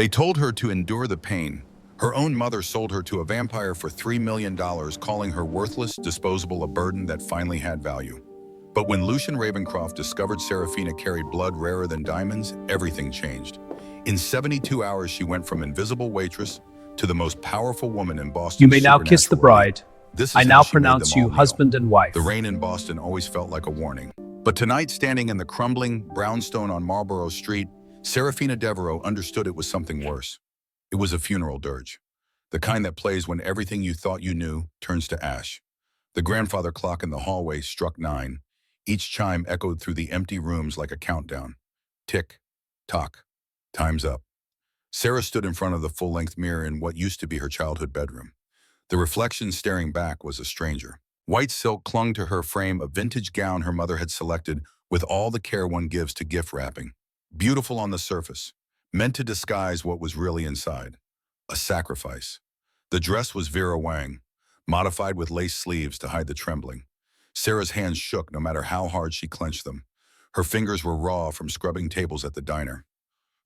They told her to endure the pain. Her own mother sold her to a vampire for $3 million, calling her worthless, disposable, a burden that finally had value. But when Lucian Ravencroft discovered Serafina carried blood rarer than diamonds, everything changed. In 72 hours, she went from invisible waitress to the most powerful woman in You Boston's may now kiss the supernatural elite. bride. This I is now how she made them pronounce all you kneel. husband and wife. The rain in Boston always felt like a warning. But tonight, standing in the crumbling brownstone on Marlborough Street, Serafina Devereaux understood it was something worse. It was a funeral dirge, the kind that plays when everything you thought you knew turns to ash. The grandfather clock in the hallway struck 9. Each chime echoed through the empty rooms like a countdown. Tick, tock, time's up. Sarah stood in front of the full-length mirror in what used to be her childhood bedroom. The reflection staring back was a stranger. White silk clung to her frame, a vintage gown her mother had selected with all the care one gives to gift wrapping. Beautiful on the surface, meant to disguise what was really inside. A sacrifice. The dress was Vera Wang, modified with lace sleeves to hide the trembling. Sarah's hands shook no matter how hard she clenched them. Her fingers were raw from scrubbing tables at the diner.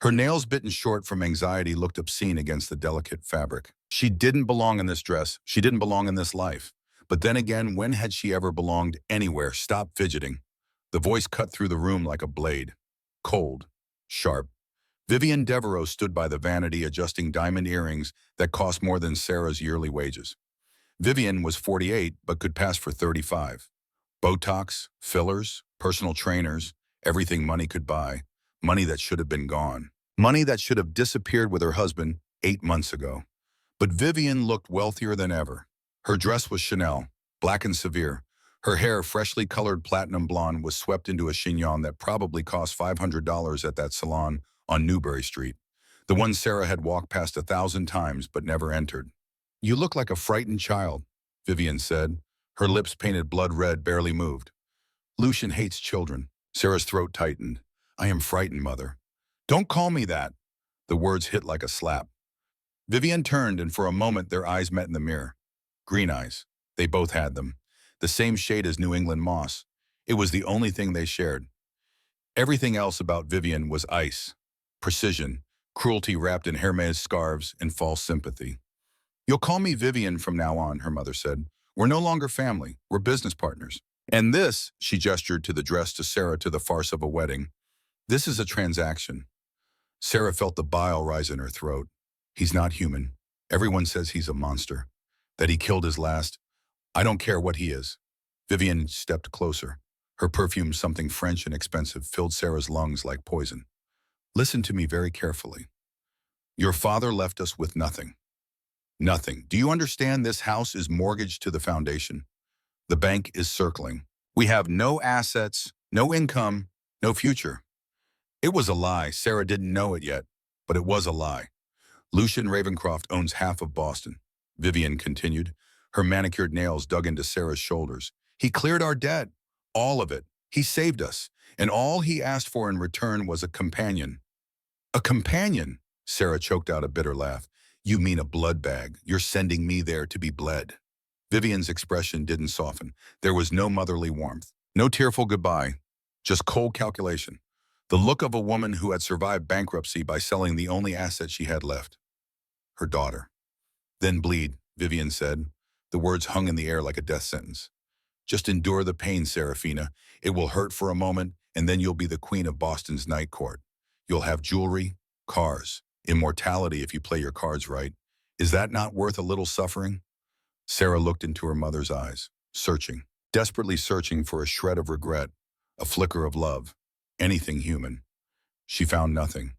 Her nails, bitten short from anxiety, looked obscene against the delicate fabric. She didn't belong in this dress. She didn't belong in this life. But then again, when had she ever belonged anywhere? Stop fidgeting. The voice cut through the room like a blade. Cold. Sharp. Vivian Devereaux stood by the vanity, adjusting diamond earrings that cost more than Sarah's yearly wages. Vivian was 48, but could pass for 35. Botox, fillers, personal trainers, everything money could buy. Money that should have been gone. Money that should have disappeared with her husband 8 months ago. But Vivian looked wealthier than ever. Her dress was Chanel, black and severe. Her hair, freshly colored platinum blonde, was swept into a chignon that probably cost $500 at that salon on Newbury Street, the one Sarah had walked past 1,000 times but never entered. "You look like a frightened child," Vivian said. Her lips, painted blood red, barely moved. "Lucian hates children." Sarah's throat tightened. "I am frightened, Mother." "Don't call me that." The words hit like a slap. Vivian turned, and for a moment their eyes met in the mirror. Green eyes. They both had them. The same shade as New England moss. It was the only thing they shared. Everything else about Vivian was ice. Precision, cruelty wrapped in Hermes scarves, and false sympathy. "You'll call me Vivian from now on," her mother said. "We're no longer family. We're business partners. And this," she gestured to the dress, to Sarah, to the farce of a wedding, "this is a transaction." Sarah felt the bile rise in her throat. He's not human. Everyone says he's a monster. That he killed his last. I don't care what he is. Vivian stepped closer. Her perfume, something French and expensive, filled Sarah's lungs like poison. "Listen to me very carefully. Your father left us with nothing. Nothing. Do you understand? This house is mortgaged to the foundation. The bank is circling. We have no assets, no income, no future." It was a lie. Sarah didn't know it yet, but it was a lie. "Lucian Ravencroft owns half of Boston," Vivian continued. Her manicured nails dug into Sarah's shoulders. "He cleared our debt. All of it. He saved us. And all he asked for in return was a companion." "A companion?" Sarah choked out a bitter laugh. "You mean a blood bag. You're sending me there to be bled." Vivian's expression didn't soften. There was no motherly warmth, no tearful goodbye, just cold calculation. The look of a woman who had survived bankruptcy by selling the only asset she had left. Her daughter. "Then bleed," Vivian said. The words hung in the air like a death sentence. "Just endure the pain, Serafina. It will hurt for a moment, and then you'll be the queen of Boston's night court. You'll have jewelry, cars, immortality if you play your cards right. Is that not worth a little suffering?" Sarah looked into her mother's eyes, searching, desperately searching for a shred of regret, a flicker of love, anything human. She found nothing.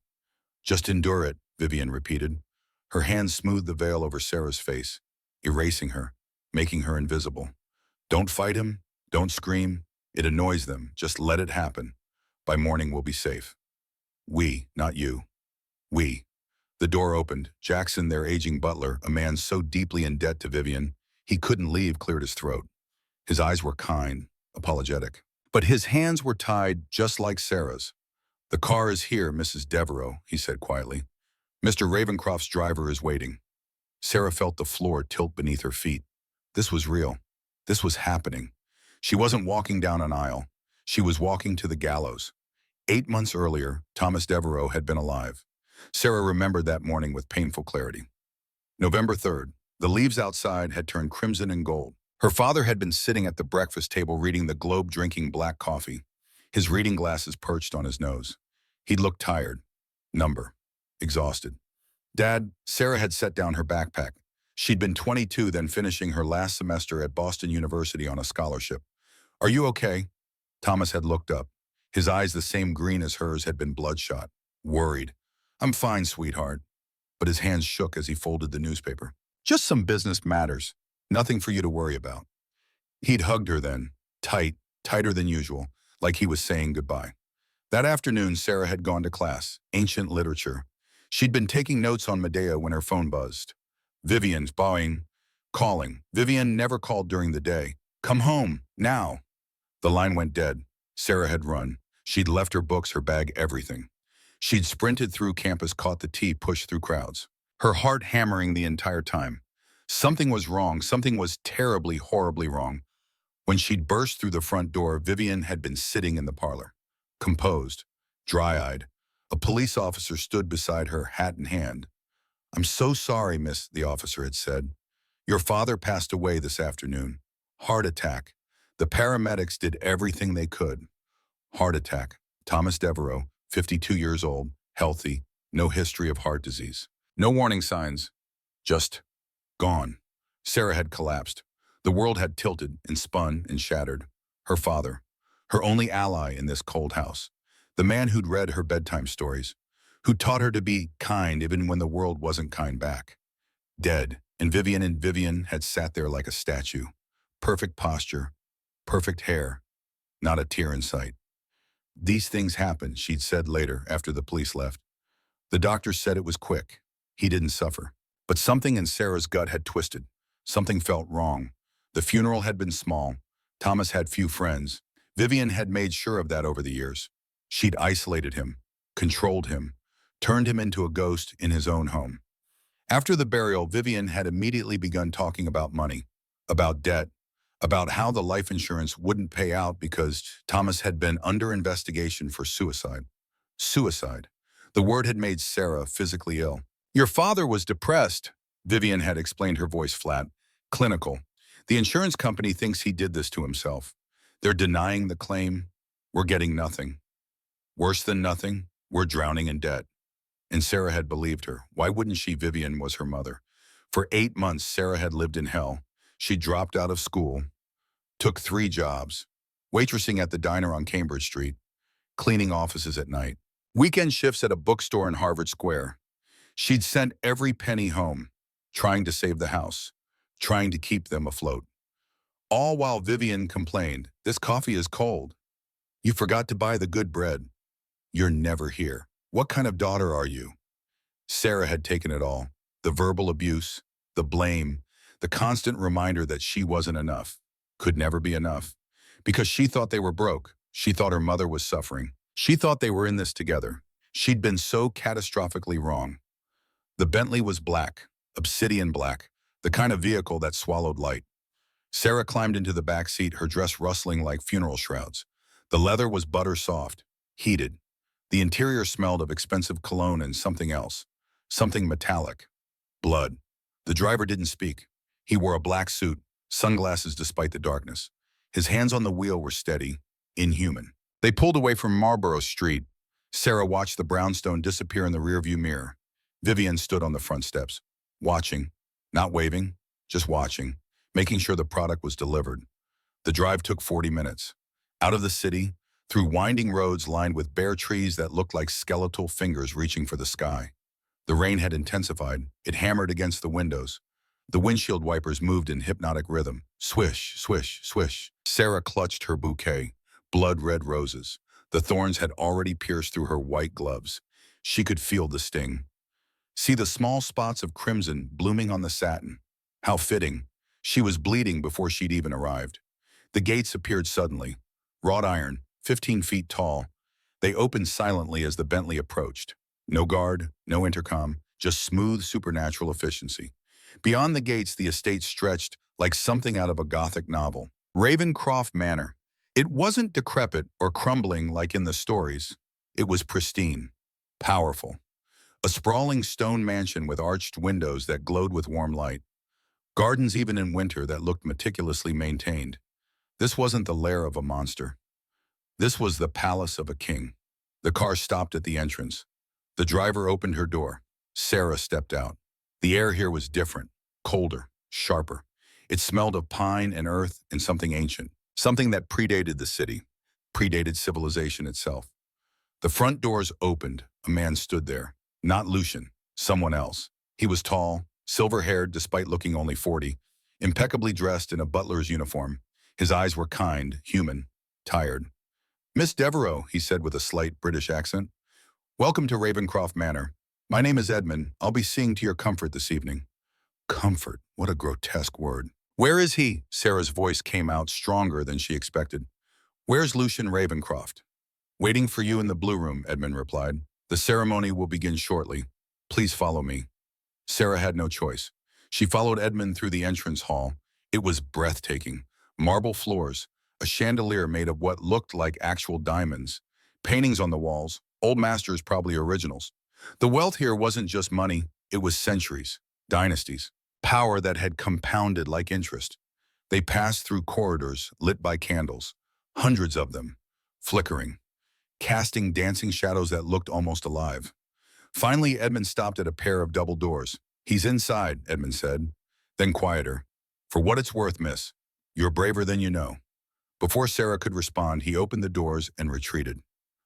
"Just endure it," Vivian repeated. Her hand smoothed the veil over Sarah's face, erasing her, making her invisible. "Don't fight him. Don't scream. It annoys them. Just let it happen. By morning we'll be safe. We, not you. We." The door opened. Jackson, their aging butler, a man so deeply in debt to Vivian, he couldn't leave, cleared his throat. His eyes were kind, apologetic. But his hands were tied just like Sarah's. "The car is here, Mrs. Devereaux," he said quietly. "Mr. Ravencroft's driver is waiting." Sarah felt the floor tilt beneath her feet. This was real. This was happening. She wasn't walking down an aisle. She was walking to the gallows. 8 months earlier, Thomas Devereaux had been alive. Sarah remembered that morning with painful clarity. November 3rd. The leaves outside had turned crimson and gold. Her father had been sitting at the breakfast table reading the Globe, drinking black coffee, his reading glasses perched on his nose. He looked tired, number, exhausted. Dad, Sarah had set down her backpack. She'd been 22, then finishing her last semester at Boston University on a scholarship. Are you okay? Thomas had looked up. His eyes, the same green as hers, had been bloodshot. Worried. I'm fine, sweetheart. But his hands shook as he folded the newspaper. Just some business matters. Nothing for you to worry about. He'd hugged her then, tight, tighter than usual, like he was saying goodbye. That afternoon, Sarah had gone to class, ancient literature. She'd been taking notes on Medea when her phone buzzed. Vivian's bawling, calling. Vivian never called during the day. Come home, now. The line went dead. Sarah had run. She'd left her books, her bag, everything. She'd sprinted through campus, caught the T, pushed through crowds. Her heart hammering the entire time. Something was wrong. Something was terribly, horribly wrong. When she'd burst through the front door, Vivian had been sitting in the parlor. Composed, dry-eyed. A police officer stood beside her, hat in hand. I'm so sorry, miss, the officer had said. Your father passed away this afternoon. Heart attack. The paramedics did everything they could. Heart attack. Thomas Devereaux, 52 years old, healthy, no history of heart disease. No warning signs. Just gone. Sarah had collapsed. The world had tilted and spun and shattered. Her father, her only ally in this cold house. The man who'd read her bedtime stories, who taught her to be kind even when the world wasn't kind back. Dead, and Vivian had sat there like a statue. Perfect posture, perfect hair, not a tear in sight. These things happened, she'd said later after the police left. The doctor said it was quick. He didn't suffer. But something in Sarah's gut had twisted. Something felt wrong. The funeral had been small. Thomas had few friends. Vivian had made sure of that over the years. She'd isolated him, controlled him, turned him into a ghost in his own home. After the burial, Vivian had immediately begun talking about money, about debt, about how the life insurance wouldn't pay out because Thomas had been under investigation for suicide. Suicide. The word had made Sarah physically ill. Your father was depressed, Vivian had explained, her voice flat, clinical. The insurance company thinks he did this to himself. They're denying the claim. We're getting nothing. Worse than nothing, we're drowning in debt. And Sarah had believed her. Why wouldn't she? Vivian was her mother. For 8 months, Sarah had lived in hell. She dropped out of school, took 3 jobs, waitressing at the diner on Cambridge Street, cleaning offices at night, weekend shifts at a bookstore in Harvard Square. She'd sent every penny home, trying to save the house, trying to keep them afloat. All while Vivian complained, this coffee is cold. You forgot to buy the good bread. You're never here. What kind of daughter are you? Sarah had taken it all. The verbal abuse, the blame, the constant reminder that she wasn't enough, could never be enough. Because she thought they were broke. She thought her mother was suffering. She thought they were in this together. She'd been so catastrophically wrong. The Bentley was black, obsidian black, the kind of vehicle that swallowed light. Sarah climbed into the back seat, her dress rustling like funeral shrouds. The leather was butter soft, heated. The interior smelled of expensive cologne and something else, something metallic. Blood. The driver didn't speak. He wore a black suit, sunglasses despite the darkness. His hands on the wheel were steady, inhuman. They pulled away from Marlborough Street. Sarah watched the brownstone disappear in the rearview mirror. Vivian stood on the front steps, watching, not waving, just watching, making sure the product was delivered. The drive took 40 minutes. Out of the city, through winding roads lined with bare trees that looked like skeletal fingers reaching for the sky. The rain had intensified. It hammered against the windows. The windshield wipers moved in hypnotic rhythm. Swish, swish, swish. Sarah clutched her bouquet, blood-red roses. The thorns had already pierced through her white gloves. She could feel the sting. See the small spots of crimson blooming on the satin. How fitting. She was bleeding before she'd even arrived. The gates appeared suddenly. Wrought iron, 15 feet tall. They opened silently as the Bentley approached. No guard, no intercom, just smooth supernatural efficiency. Beyond the gates, the estate stretched like something out of a gothic novel. Ravencroft Manor. It wasn't decrepit or crumbling like in the stories. It was pristine, powerful. A sprawling stone mansion with arched windows that glowed with warm light. Gardens even in winter that looked meticulously maintained. This wasn't the lair of a monster. This was the palace of a king. The car stopped at the entrance. The driver opened her door. Sarah stepped out. The air here was different, colder, sharper. It smelled of pine and earth and something ancient, something that predated the city, predated civilization itself. The front doors opened. A man stood there. Not Lucian, someone else. He was tall, silver-haired despite looking only 40, impeccably dressed in a butler's uniform. His eyes were kind, human, tired. "Miss Devereux," he said with a slight British accent. "Welcome to Ravencroft Manor. My name is Edmund. I'll be seeing to your comfort this evening." Comfort, what a grotesque word. "Where is he?" Sarah's voice came out stronger than she expected. "Where's Lucian Ravencroft?" "Waiting for you in the blue room," Edmund replied. "The ceremony will begin shortly. Please follow me." Sarah had no choice. She followed Edmund through the entrance hall. It was breathtaking. Marble floors, a chandelier made of what looked like actual diamonds, paintings on the walls, old masters, probably originals. The wealth here wasn't just money, it was centuries, dynasties, power that had compounded like interest. They passed through corridors lit by candles, hundreds of them, flickering, casting dancing shadows that looked almost alive. Finally, Edmund stopped at a pair of double doors. "He's inside," Edmund said. Then quieter. "For what it's worth, miss, you're braver than you know." Before Sarah could respond, he opened the doors and retreated.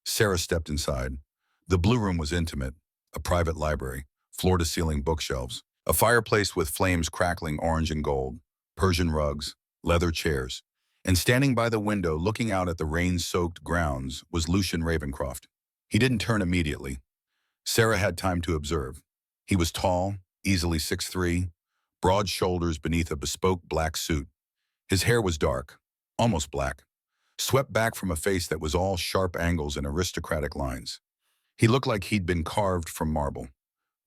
Sarah stepped inside. The blue room was intimate, a private library, floor-to-ceiling bookshelves, a fireplace with flames crackling orange and gold, Persian rugs, leather chairs. And standing by the window, looking out at the rain-soaked grounds, was Lucian Ravencroft. He didn't turn immediately. Sarah had time to observe. He was tall, easily 6'3", broad shoulders beneath a bespoke black suit. His hair was dark, almost black, swept back from a face that was all sharp angles and aristocratic lines. He looked like he'd been carved from marble.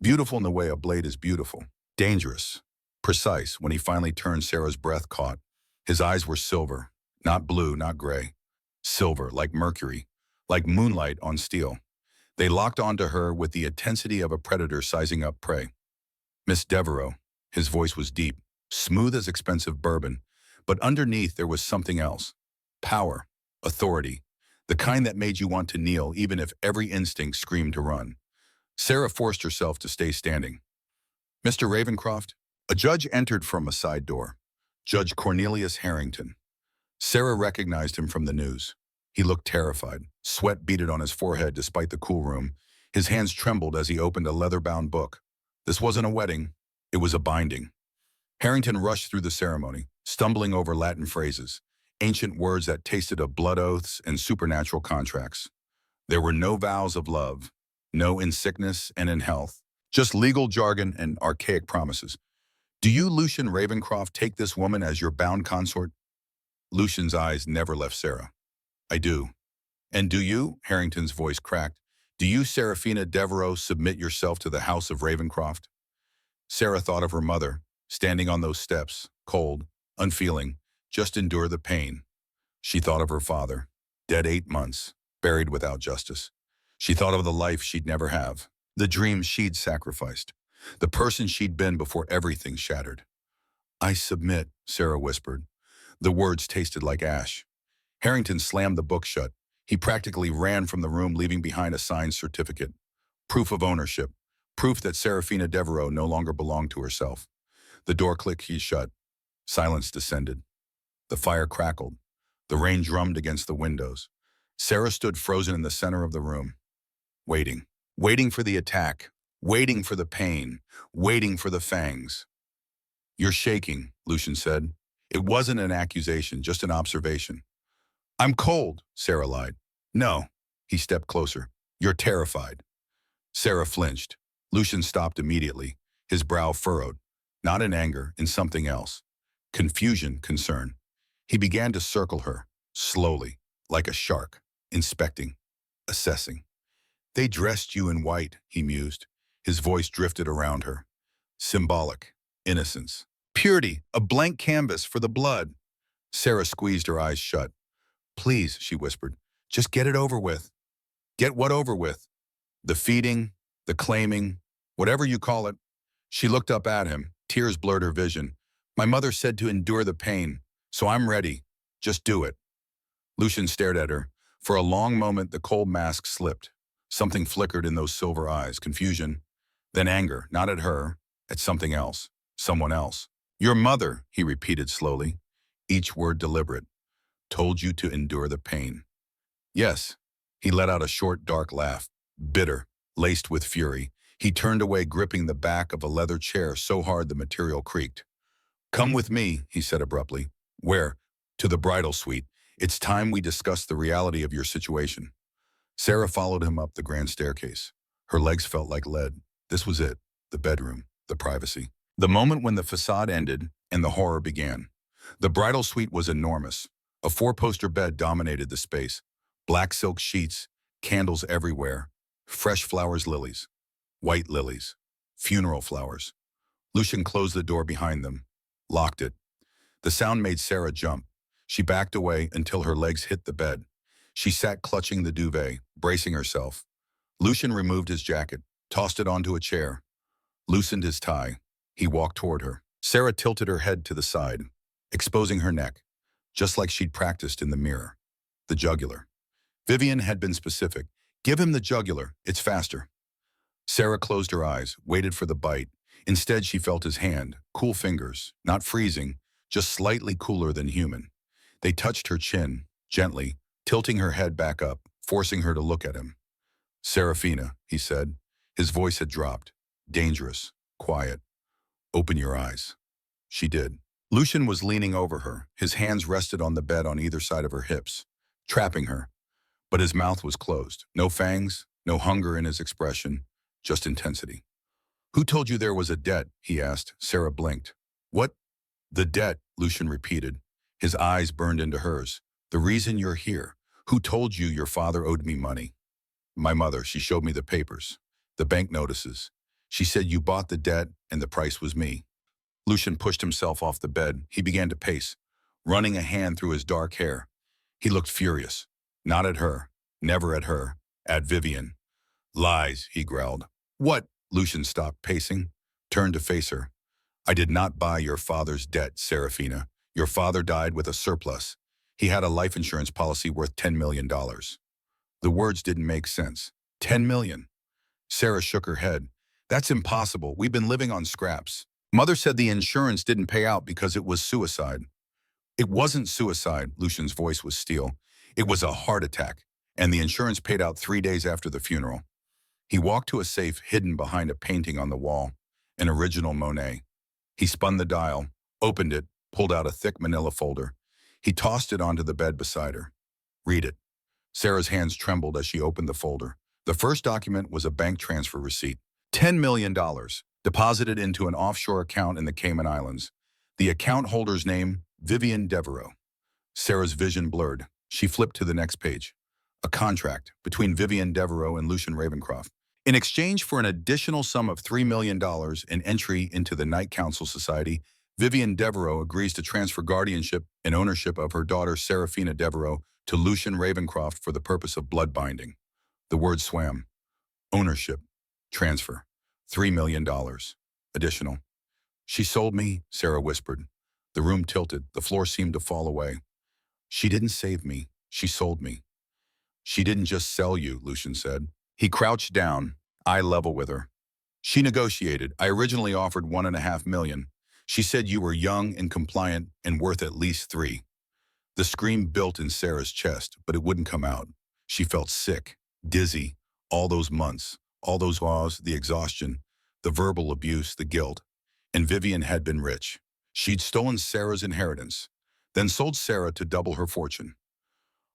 Beautiful in the way a blade is beautiful. Dangerous. Precise. When he finally turned, Sarah's breath caught. His eyes were silver, not blue, not gray. Silver, like mercury, like moonlight on steel. They locked onto her with the intensity of a predator sizing up prey. "Miss Devereux." His voice was deep, smooth as expensive bourbon, but underneath there was something else. Power, authority, the kind that made you want to kneel even if every instinct screamed to run. Sarah forced herself to stay standing. "Mr. Ravencroft?" A judge entered from a side door. Judge Cornelius Harrington. Sarah recognized him from the news. He looked terrified. Sweat beaded on his forehead despite the cool room. His hands trembled as he opened a leather-bound book. This wasn't a wedding. It was a binding. Harrington rushed through the ceremony, stumbling over Latin phrases, ancient words that tasted of blood oaths and supernatural contracts. There were no vows of love, no in sickness and in health, just legal jargon and archaic promises. "Do you, Lucian Ravencroft, take this woman as your bound consort?" Lucian's eyes never left Sarah. "I do." "And do you?" Harrington's voice cracked. "Do you, Seraphina Devereux, submit yourself to the House of Ravencroft?" Sarah thought of her mother, standing on those steps, cold, unfeeling, just endure the pain. She thought of her father, dead 8 months, buried without justice. She thought of the life she'd never have, the dreams she'd sacrificed, the person she'd been before everything shattered. "I submit," Sarah whispered. The words tasted like ash. Harrington slammed the book shut. He practically ran from the room, leaving behind a signed certificate. Proof of ownership. Proof that Seraphina Devereux no longer belonged to herself. The door clicked shut. Silence descended. The fire crackled. The rain drummed against the windows. Sarah stood frozen in the center of the room, waiting. Waiting for the attack. Waiting for the pain. Waiting for the fangs. "You're shaking," Lucian said. It wasn't an accusation, just an observation. "I'm cold," Sarah lied. "No." He stepped closer. "You're terrified." Sarah flinched. Lucian stopped immediately, his brow furrowed, not in anger, in something else. Confusion, concern. He began to circle her, slowly, like a shark, inspecting, assessing. "They dressed you in white," he mused. His voice drifted around her. Symbolic, innocence, purity, a blank canvas for the blood. Sarah squeezed her eyes shut. "Please," she whispered, "just get it over with." "Get what over with?" "The feeding, the claiming, Whatever you call it. She looked up at him. Tears blurred her vision. My mother said to endure the pain, so I'm ready. Just do it. Lucian stared at her. For a long moment, the cold mask slipped. Something flickered in those silver eyes, confusion, then anger, not at her, at something else, someone else. Your mother, he repeated slowly, each word deliberate, told you to endure the pain. Yes. He let out a short, dark laugh, bitter, laced with fury. He turned away, gripping the back of a leather chair so hard the material creaked. Come with me, he said abruptly. Where? To the bridal suite. It's time we discuss the reality of your situation. Sarah followed him up the grand staircase. Her legs felt like lead. This was it, the bedroom, the privacy. The moment when the facade ended and the horror began. The bridal suite was enormous. A four-poster bed dominated the space. Black silk sheets, candles everywhere, fresh flowers, lilies, white lilies, funeral flowers. Lucian closed the door behind them, locked it. The sound made Sarah jump. She backed away until her legs hit the bed. She sat clutching the duvet, bracing herself. Lucian removed his jacket, tossed it onto a chair, loosened his tie. He walked toward her. Sarah tilted her head to the side, exposing her neck, just like she'd practiced in the mirror. The jugular. Vivian had been specific. Give him the jugular, it's faster. Sarah closed her eyes, waited for the bite. Instead, she felt his hand, cool fingers, not freezing, just slightly cooler than human. They touched her chin, gently, tilting her head back up, forcing her to look at him. Serafina, he said. His voice had dropped. Dangerous, quiet. Open your eyes. She did. Lucian was leaning over her. His hands rested on the bed on either side of her hips, trapping her. But his mouth was closed. No fangs, no hunger in his expression, just intensity. Who told you there was a debt? He asked. Sarah blinked. What? The debt, Lucian repeated. His eyes burned into hers. The reason you're here. Who told you your father owed me money? My mother. She showed me the papers, the bank notices. She said you bought the debt and the price was me. Lucian pushed himself off the bed. He began to pace, running a hand through his dark hair. He looked furious. Not at her. Never at her. At Vivian. Lies, he growled. What? Lucian stopped pacing, turned to face her. I did not buy your father's debt, Serafina. Your father died with a surplus. He had a life insurance policy worth $10 million. The words didn't make sense. 10 million. Sarah shook her head. That's impossible. We've been living on scraps. Mother said the insurance didn't pay out because it was suicide. It wasn't suicide, Lucian's voice was steel. It was a heart attack, and the insurance paid out 3 days after the funeral. He walked to a safe hidden behind a painting on the wall, an original Monet. He spun the dial, opened it, pulled out a thick manila folder. He tossed it onto the bed beside her. Read it. Sarah's hands trembled as she opened the folder. The first document was a bank transfer receipt. $10 million, deposited into an offshore account in the Cayman Islands. The account holder's name, Vivian Devereaux. Sarah's vision blurred. She flipped to the next page. A contract between Vivian Devereaux and Lucian Ravencroft. In exchange for an additional sum of $3 million and entry into the Knight Council Society, Vivian Devereaux agrees to transfer guardianship and ownership of her daughter Serafina Devereaux to Lucian Ravencroft for the purpose of blood binding. The word swam. Ownership. Transfer. $3 million. Additional. She sold me, Sarah whispered. The room tilted. The floor seemed to fall away. She didn't save me. She sold me. She didn't just sell you, Lucian said. He crouched down, eye level with her. She negotiated. I originally offered $1.5 million. She said you were young and compliant and worth at least $3 million. The scream built in Sarah's chest, but it wouldn't come out. She felt sick, dizzy, all those months, all those laws, the exhaustion, the verbal abuse, the guilt. And Vivian had been rich. She'd stolen Sarah's inheritance, then sold Sarah to double her fortune.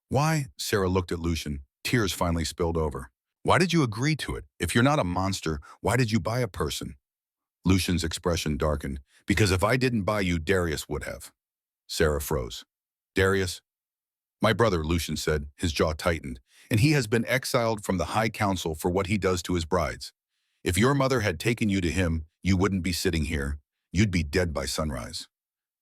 Why? Sarah looked at Lucian. Tears finally spilled over. Why did you agree to it? If you're not a monster, why did you buy a person? Lucian's expression darkened. Because if I didn't buy you, Darius would have. Sarah froze. Darius? My brother, Lucian said, his jaw tightened, and he has been exiled from the High Council for what he does to his brides. If your mother had taken you to him, you wouldn't be sitting here. You'd be dead by sunrise.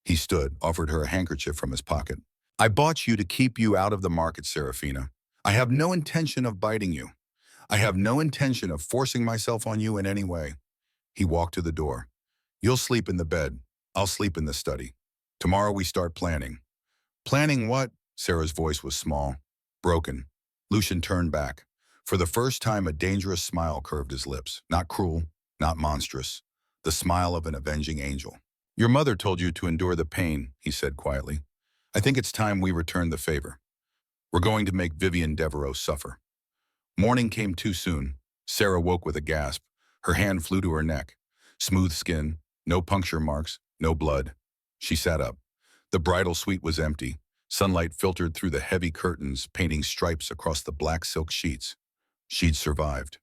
He stood, offered her a handkerchief from his pocket. I bought you to keep you out of the market, Serafina. I have no intention of biting you. I have no intention of forcing myself on you in any way. He walked to the door. You'll sleep in the bed. I'll sleep in the study. Tomorrow we start planning. Planning what? Sarah's voice was small, broken. Lucian turned back. For the first time, a dangerous smile curved his lips. Not cruel, not monstrous. The smile of an avenging angel. Your mother told you to endure the pain, he said quietly. I think it's time we return the favor. We're going to make Vivian Devereaux suffer. Morning came too soon. Sarah woke with a gasp. Her hand flew to her neck. Smooth skin, no puncture marks, no blood. She sat up. The bridal suite was empty. Sunlight filtered through the heavy curtains, painting stripes across the black silk sheets. She'd survived.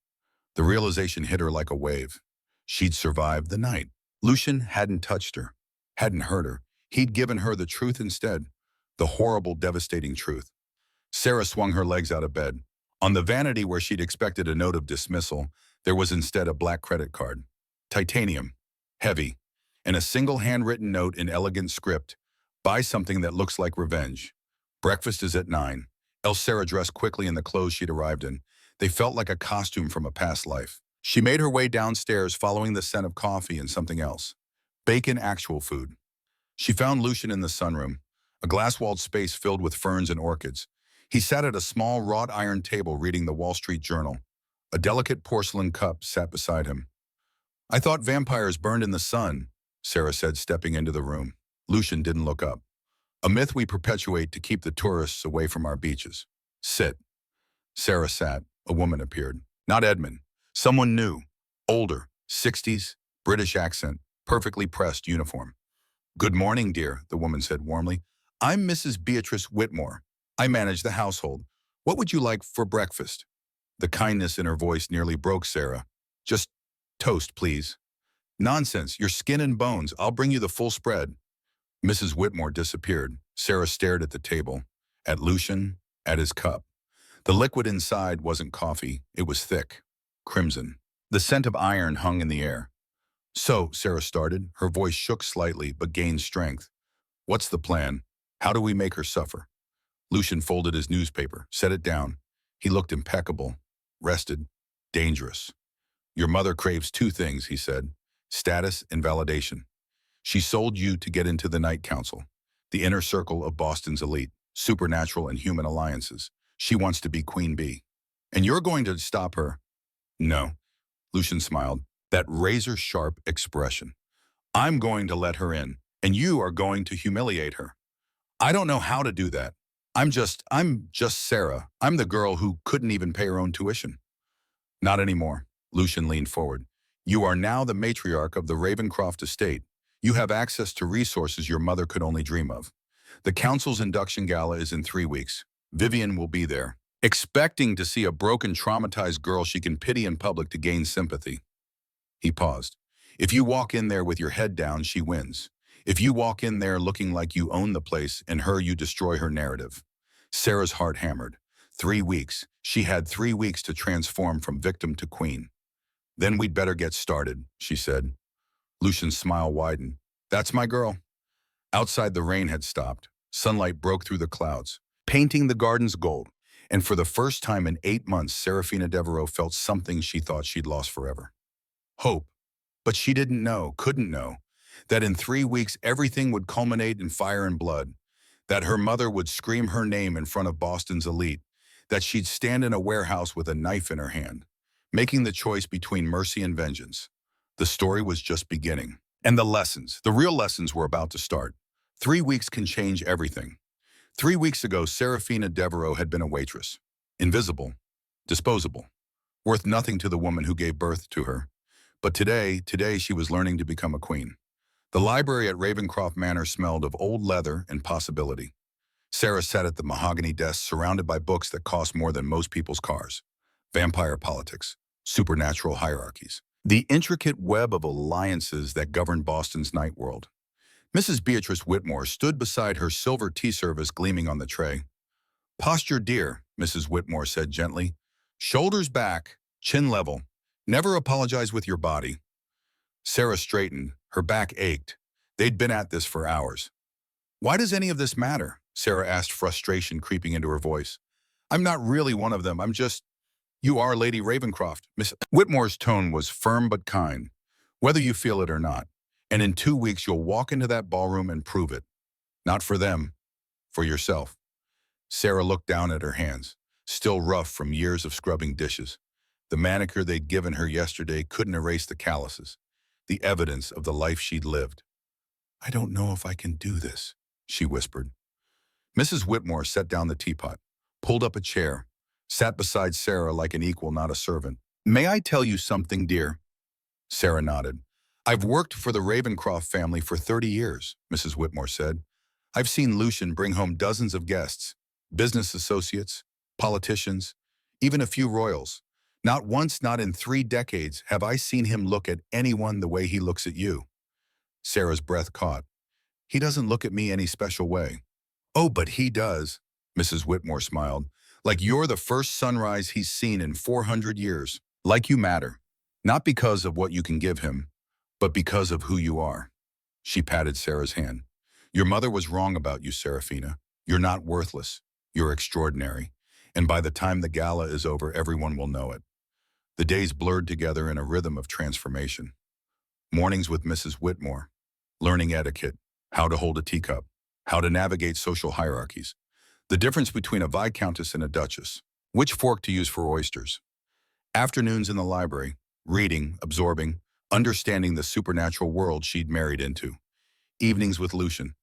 The realization hit her like a wave. She'd survived the night. Lucian hadn't touched her, hadn't hurt her. He'd given her the truth instead, the horrible, devastating truth. Sarah swung her legs out of bed. On the vanity where she'd expected a note of dismissal, there was instead a black credit card. Titanium, heavy, and a single handwritten note in elegant script. Buy something that looks like revenge. Breakfast is at 9. Sarah dressed quickly in the clothes she'd arrived in. They felt like a costume from a past life. She made her way downstairs following the scent of coffee and something else. Bacon, actual food. She found Lucian in the sunroom, a glass-walled space filled with ferns and orchids. He sat at a small wrought iron table reading the Wall Street Journal. A delicate porcelain cup sat beside him. I thought vampires burned in the sun, Sarah said, stepping into the room. Lucian didn't look up. A myth we perpetuate to keep the tourists away from our beaches. Sit. Sarah sat. A woman appeared. Not Edmund. Someone new. Older. 60s. British accent. Perfectly pressed uniform. Good morning, dear, the woman said warmly. I'm Mrs. Beatrice Whitmore. I manage the household. What would you like for breakfast? The kindness in her voice nearly broke Sarah. Just toast, please. Nonsense. You're skin and bones. I'll bring you the full spread. Mrs. Whitmore disappeared. Sarah stared at the table, at Lucian, at his cup. The liquid inside wasn't coffee. It was thick, crimson. The scent of iron hung in the air. So, Sarah started. Her voice shook slightly, but gained strength. What's the plan? How do we make her suffer? Lucian folded his newspaper, set it down. He looked impeccable, rested, dangerous. Your mother craves two things, he said. Status and validation. She sold you to get into the Night Council, the inner circle of Boston's elite, supernatural and human alliances. She wants to be Queen Bee. And you're going to stop her? No. Lucian smiled, that razor-sharp expression. I'm going to let her in, and you are going to humiliate her. I don't know how to do that. I'm just Sarah. I'm the girl who couldn't even pay her own tuition. Not anymore. Lucian leaned forward. You are now the matriarch of the Ravencroft estate. You have access to resources your mother could only dream of. The council's induction gala is in 3 weeks. Vivian will be there, expecting to see a broken, traumatized girl she can pity in public to gain sympathy. He paused. If you walk in there with your head down, she wins. If you walk in there looking like you own the place, in her you destroy her narrative. Sarah's heart hammered. 3 weeks. She had 3 weeks to transform from victim to queen. Then we'd better get started, she said. Lucian's smile widened. That's my girl. Outside, the rain had stopped. Sunlight broke through the clouds, painting the gardens gold. And for the first time in 8 months, Seraphina Devereaux felt something she thought she'd lost forever. Hope. But she didn't know, couldn't know, that in 3 weeks everything would culminate in fire and blood, that her mother would scream her name in front of Boston's elite, that she'd stand in a warehouse with a knife in her hand, making the choice between mercy and vengeance. The story was just beginning. And the real lessons were about to start. 3 weeks can change everything. 3 weeks ago, Seraphina Devereaux had been a waitress. Invisible, disposable, worth nothing to the woman who gave birth to her. But today she was learning to become a queen. The library at Ravencroft Manor smelled of old leather and possibility. Sarah sat at the mahogany desk surrounded by books that cost more than most people's cars. Vampire politics, supernatural hierarchies, the intricate web of alliances that governed Boston's night world. Mrs. Beatrice Whitmore stood beside her silver tea service gleaming on the tray. Posture, dear, Mrs. Whitmore said gently. Shoulders back, chin level. Never apologize with your body. Sarah straightened. Her back ached. They'd been at this for hours. Why does any of this matter? Sarah asked, frustration creeping into her voice. I'm not really one of them. I'm just... You are Lady Ravencroft. Miss Whitmore's tone was firm but kind. whether you feel it or not. And in 2 weeks, you'll walk into that ballroom and prove it. Not for them, for yourself. Sarah looked down at her hands, still rough from years of scrubbing dishes. The manicure they'd given her yesterday couldn't erase the calluses, the evidence of the life she'd lived. "I don't know if I can do this," she whispered. Mrs. Whitmore set down the teapot, pulled up a chair, sat beside Sarah like an equal, not a servant. "May I tell you something, dear?" Sarah nodded. "I've worked for the Ravencroft family for 30 years, Mrs. Whitmore said. I've seen Lucian bring home dozens of guests, business associates, politicians, even a few royals. Not once, not in 3 decades, have I seen him look at anyone the way he looks at you." Sarah's breath caught. "He doesn't look at me any special way." "Oh, but he does," Mrs. Whitmore smiled. "Like you're the first sunrise he's seen in 400 years. Like you matter. Not because of what you can give him, but because of who you are." She patted Sarah's hand. "Your mother was wrong about you, Seraphina. You're not worthless. You're extraordinary. And by the time the gala is over, everyone will know it." The days blurred together in a rhythm of transformation. Mornings with Mrs. Whitmore, learning etiquette, how to hold a teacup, how to navigate social hierarchies, the difference between a viscountess and a duchess, which fork to use for oysters. Afternoons in the library, reading, absorbing, understanding the supernatural world she'd married into. Evenings with Lucian.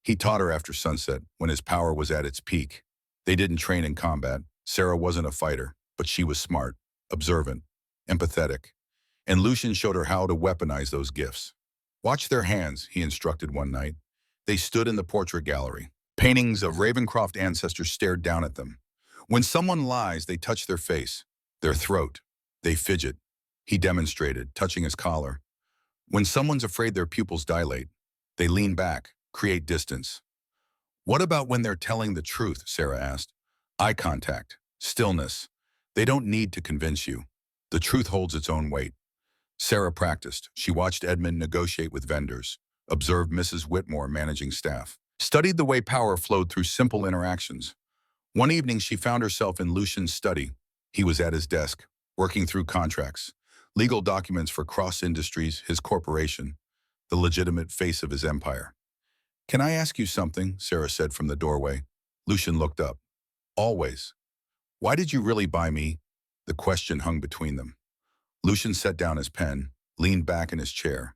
He taught her after sunset, when his power was at its peak. They didn't train in combat. Sarah wasn't a fighter, but she was smart, observant, empathetic. And Lucian showed her how to weaponize those gifts. "Watch their hands," he instructed one night. They stood in the portrait gallery. Paintings of Ravencroft ancestors stared down at them. When someone lies, they touch their face, their throat. They fidget. He demonstrated, touching his collar. When someone's afraid, their pupils dilate. They lean back, create distance. "What about when they're telling the truth?" Sarah asked. "Eye contact, stillness. They don't need to convince you. The truth holds its own weight." Sarah practiced. She watched Edmund negotiate with vendors, observed Mrs. Whitmore managing staff, studied the way power flowed through simple interactions. One evening, she found herself in Lucian's study. He was at his desk, working through contracts, legal documents for Cross Industries, his corporation, the legitimate face of his empire. "Can I ask you something?" Sarah said from the doorway. Lucian looked up. "Always." "Why did you really buy me?" The question hung between them. Lucian set down his pen, leaned back in his chair.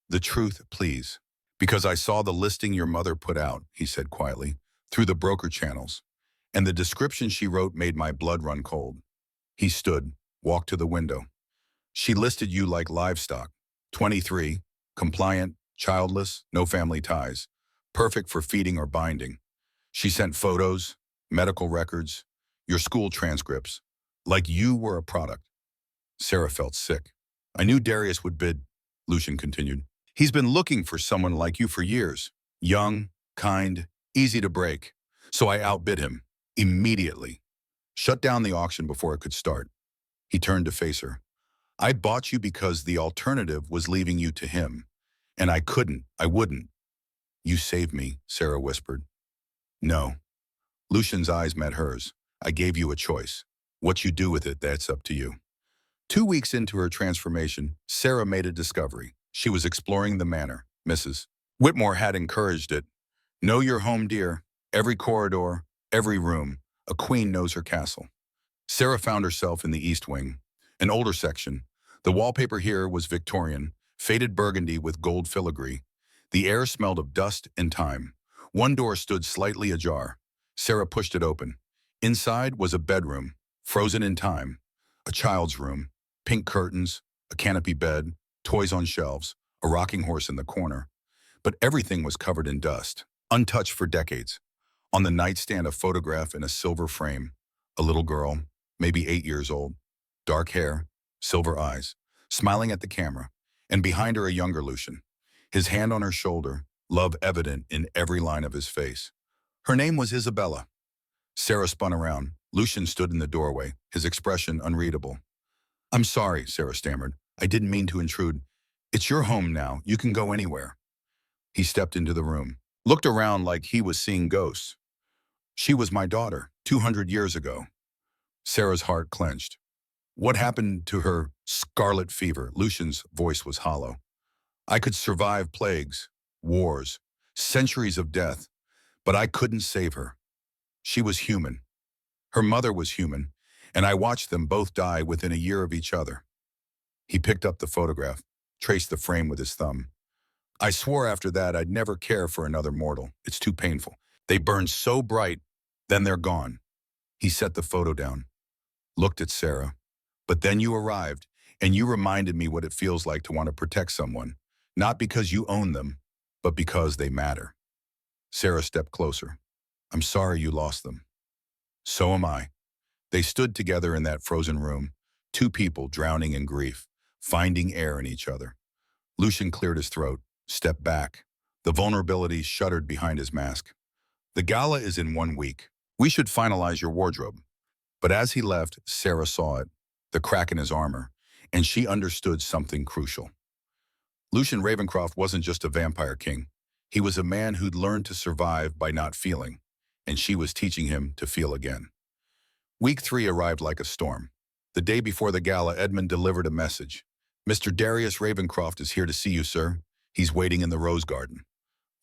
"The truth, please." "Because I saw the listing your mother put out," he said quietly, "through the broker channels. And the description she wrote made my blood run cold." He stood, walked to the window. "She listed you like livestock. 23, compliant, childless, no family ties, perfect for feeding or binding. She sent photos, medical records, your school transcripts, like you were a product." Sarah felt sick. "I knew Darius would bid," Lucian continued. "He's been looking for someone like you for years. Young, kind, easy to break. So I outbid him. Immediately. Shut down the auction before it could start." He turned to face her. "I bought you because the alternative was leaving you to him. And I wouldn't." "You saved me," Sarah whispered. "No." Lucian's eyes met hers. "I gave you a choice. What you do with it, that's up to you." 2 weeks into her transformation, Sarah made a discovery. She was exploring the manor. Mrs. Whitmore had encouraged it. "Know your home, dear. Every corridor, every room. A queen knows her castle." Sarah found herself in the East Wing, an older section. The wallpaper here was Victorian, faded burgundy with gold filigree. The air smelled of dust and time. One door stood slightly ajar. Sarah pushed it open. Inside was a bedroom, frozen in time. A child's room, pink curtains, a canopy bed, toys on shelves, a rocking horse in the corner. But everything was covered in dust, untouched for decades. On the nightstand, a photograph in a silver frame. A little girl, maybe 8 years old, dark hair, silver eyes, smiling at the camera, and behind her a younger Lucian, his hand on her shoulder, love evident in every line of his face. Her name was Isabella. Sarah spun around. Lucian stood in the doorway, his expression unreadable. "I'm sorry," Sarah stammered. "I didn't mean to intrude. It's your home now. You can go anywhere." He stepped into the room, looked around like he was seeing ghosts. "She was my daughter, 200 years ago." Sarah's heart clenched. What happened to her scarlet fever? Lucian's voice was hollow. I could survive plagues, wars, centuries of death, but I couldn't save her. She was human. Her mother was human, and I watched them both die within a year of each other. He picked up the photograph, traced the frame with his thumb. I swore after that I'd never care for another mortal. It's too painful. They burn so bright, then they're gone. He set the photo down, looked at Sarah. But then you arrived, and you reminded me what it feels like to want to protect someone, not because you own them, but because they matter. Sarah stepped closer. I'm sorry you lost them. So am I. They stood together in that frozen room, two people drowning in grief, finding air in each other. Lucian cleared his throat, stepped back. The vulnerability shuddered behind his mask. The gala is in 1 week. We should finalize your wardrobe. But as he left, Sarah saw it, the crack in his armor, and she understood something crucial. Lucian Ravencroft wasn't just a vampire king. He was a man who'd learned to survive by not feeling, and she was teaching him to feel again. Week 3 arrived like a storm. The day before the gala, Edmund delivered a message. Mr. Darius Ravencroft is here to see you, sir. He's waiting in the rose garden.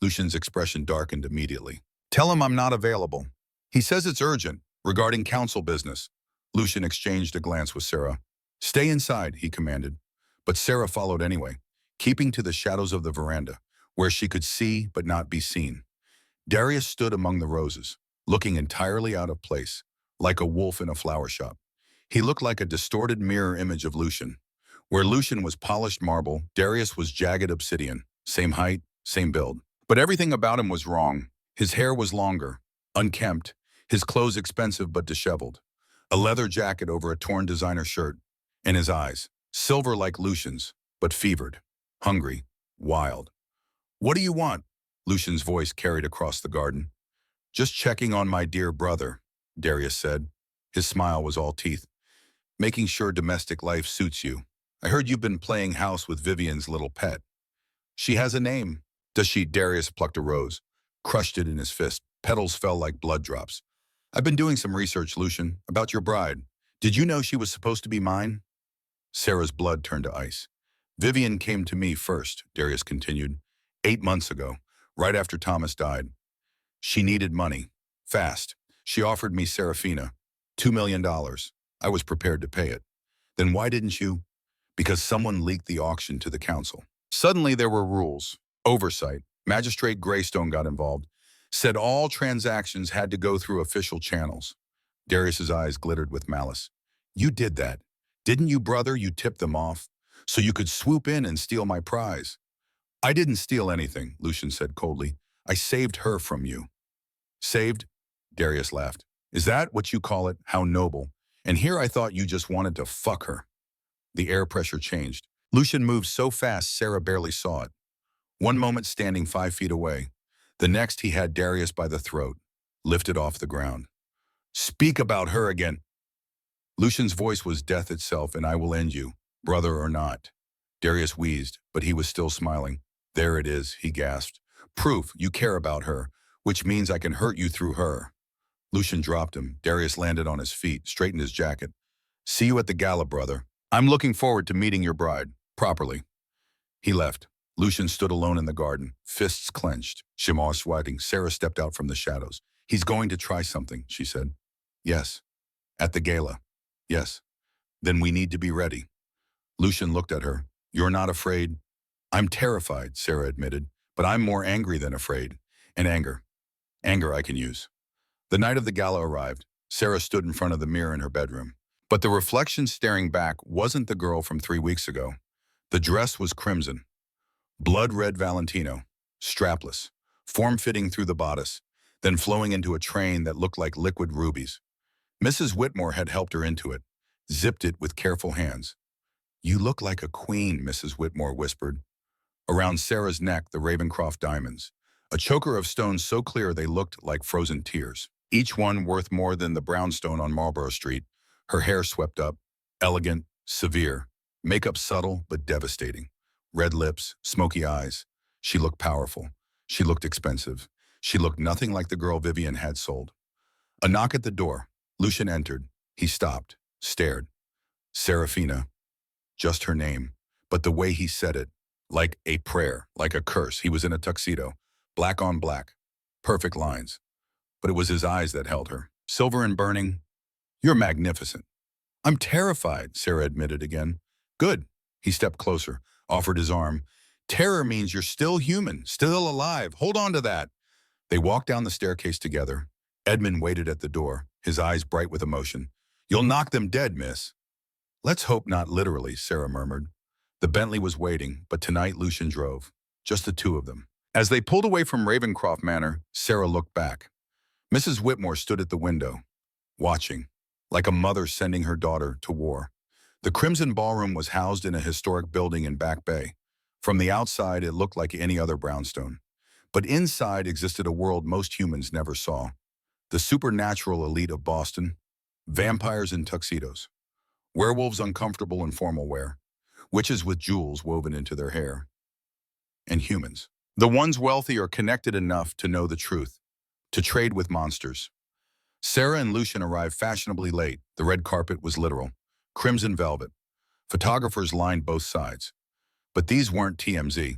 Lucian's expression darkened immediately. Tell him I'm not available. He says it's urgent, regarding council business. Lucian exchanged a glance with Sarah. Stay inside, he commanded. But Sarah followed anyway, keeping to the shadows of the veranda, where she could see but not be seen. Darius stood among the roses, looking entirely out of place, like a wolf in a flower shop. He looked like a distorted mirror image of Lucian. Where Lucian was polished marble, Darius was jagged obsidian, same height, same build. But everything about him was wrong. His hair was longer, unkempt, his clothes expensive but disheveled, a leather jacket over a torn designer shirt, and his eyes, silver like Lucian's, but fevered, hungry, wild. What do you want? Lucian's voice carried across the garden. Just checking on my dear brother, Darius said. His smile was all teeth. Making sure domestic life suits you. I heard you've been playing house with Vivian's little pet. She has a name. Does she? Darius plucked a rose, crushed it in his fist. Petals fell like blood drops. I've been doing some research, Lucian, about your bride. Did you know she was supposed to be mine? Sarah's blood turned to ice. Vivian came to me first, Darius continued, 8 months ago, right after Thomas died. She needed money. Fast. She offered me Seraphina. $2 million. I was prepared to pay it. Then why didn't you? Because someone leaked the auction to the council. Suddenly there were rules. Oversight. Magistrate Greystone got involved. Said all transactions had to go through official channels. Darius's eyes glittered with malice. You did that. Didn't you, brother? You tipped them off. So you could swoop in and steal my prize. I didn't steal anything, Lucian said coldly. I saved her from you. Saved? Darius laughed. Is that what you call it? How noble. And here I thought you just wanted to fuck her. The air pressure changed. Lucian moved so fast Sarah barely saw it. One moment standing 5 feet away. The next he had Darius by the throat, lifted off the ground. Speak about her again. Lucian's voice was death itself, and I will end you, brother or not. Darius wheezed, but he was still smiling. There it is, he gasped. Proof you care about her, which means I can hurt you through her. Lucian dropped him. Darius landed on his feet, straightened his jacket. See you at the gala, brother. I'm looking forward to meeting your bride, properly. He left. Lucian stood alone in the garden, fists clenched, Shimar sweating. Sarah stepped out from the shadows. He's going to try something, she said. Yes. At the gala. Yes. Then we need to be ready. Lucian looked at her. You're not afraid? I'm terrified, Sarah admitted, but I'm more angry than afraid. And anger. Anger I can use. The night of the gala arrived. Sarah stood in front of the mirror in her bedroom. But the reflection staring back wasn't the girl from 3 weeks ago. The dress was crimson. Blood red Valentino, strapless, form-fitting through the bodice, then flowing into a train that looked like liquid rubies. Mrs. Whitmore had helped her into it, zipped it with careful hands. You look like a queen, Mrs. Whitmore whispered. Around Sarah's neck, the Ravencroft diamonds, a choker of stones so clear they looked like frozen tears, each one worth more than the brownstone on Marlborough Street. Her hair swept up, elegant, severe, makeup subtle but devastating. Red lips, smoky eyes. She looked powerful. She looked expensive. She looked nothing like the girl Vivian had sold. A knock at the door. Lucian entered. He stopped, stared. Serafina, just her name, but the way he said it, like a prayer, like a curse. He was in a tuxedo, black on black, perfect lines, but it was his eyes that held her. Silver and burning. You're magnificent. I'm terrified, Sarah admitted again. Good. He stepped closer, offered his arm. Terror means you're still human, still alive. Hold on to that. They walked down the staircase together. Edmund waited at the door, his eyes bright with emotion. You'll knock them dead, miss. Let's hope not literally, Sarah murmured. The Bentley was waiting, but tonight Lucian drove. Just the two of them. As they pulled away from Ravencroft Manor, Sarah looked back. Mrs. Whitmore stood at the window, watching, like a mother sending her daughter to war. The Crimson Ballroom was housed in a historic building in Back Bay. From the outside, it looked like any other brownstone. But inside existed a world most humans never saw. The supernatural elite of Boston, vampires in tuxedos, werewolves uncomfortable in formal wear, witches with jewels woven into their hair, and humans. The ones wealthy or connected enough to know the truth, to trade with monsters. Sarah and Lucian arrived fashionably late. The red carpet was literal. Crimson velvet. Photographers lined both sides. But these weren't TMZ.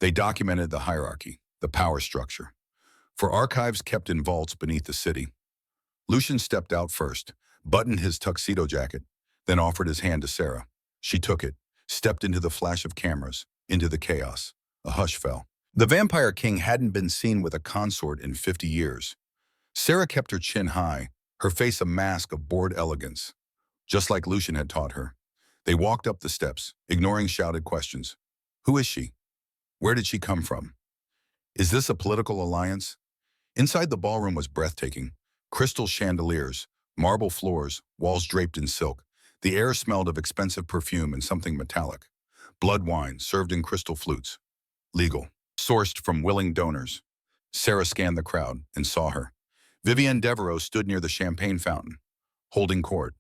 They documented the hierarchy, the power structure. For archives kept in vaults beneath the city. Lucian stepped out first, buttoned his tuxedo jacket, then offered his hand to Sarah. She took it, stepped into the flash of cameras, into the chaos. A hush fell. The Vampire King hadn't been seen with a consort in 50 years. Sarah kept her chin high, her face a mask of bored elegance, just like Lucian had taught her. They walked up the steps, ignoring shouted questions. Who is she? Where did she come from? Is this a political alliance? Inside the ballroom was breathtaking. Crystal chandeliers, marble floors, walls draped in silk. The air smelled of expensive perfume and something metallic. Blood wine served in crystal flutes. Legal. Sourced from willing donors. Sarah scanned the crowd and saw her. Vivienne Devereaux stood near the champagne fountain, holding court.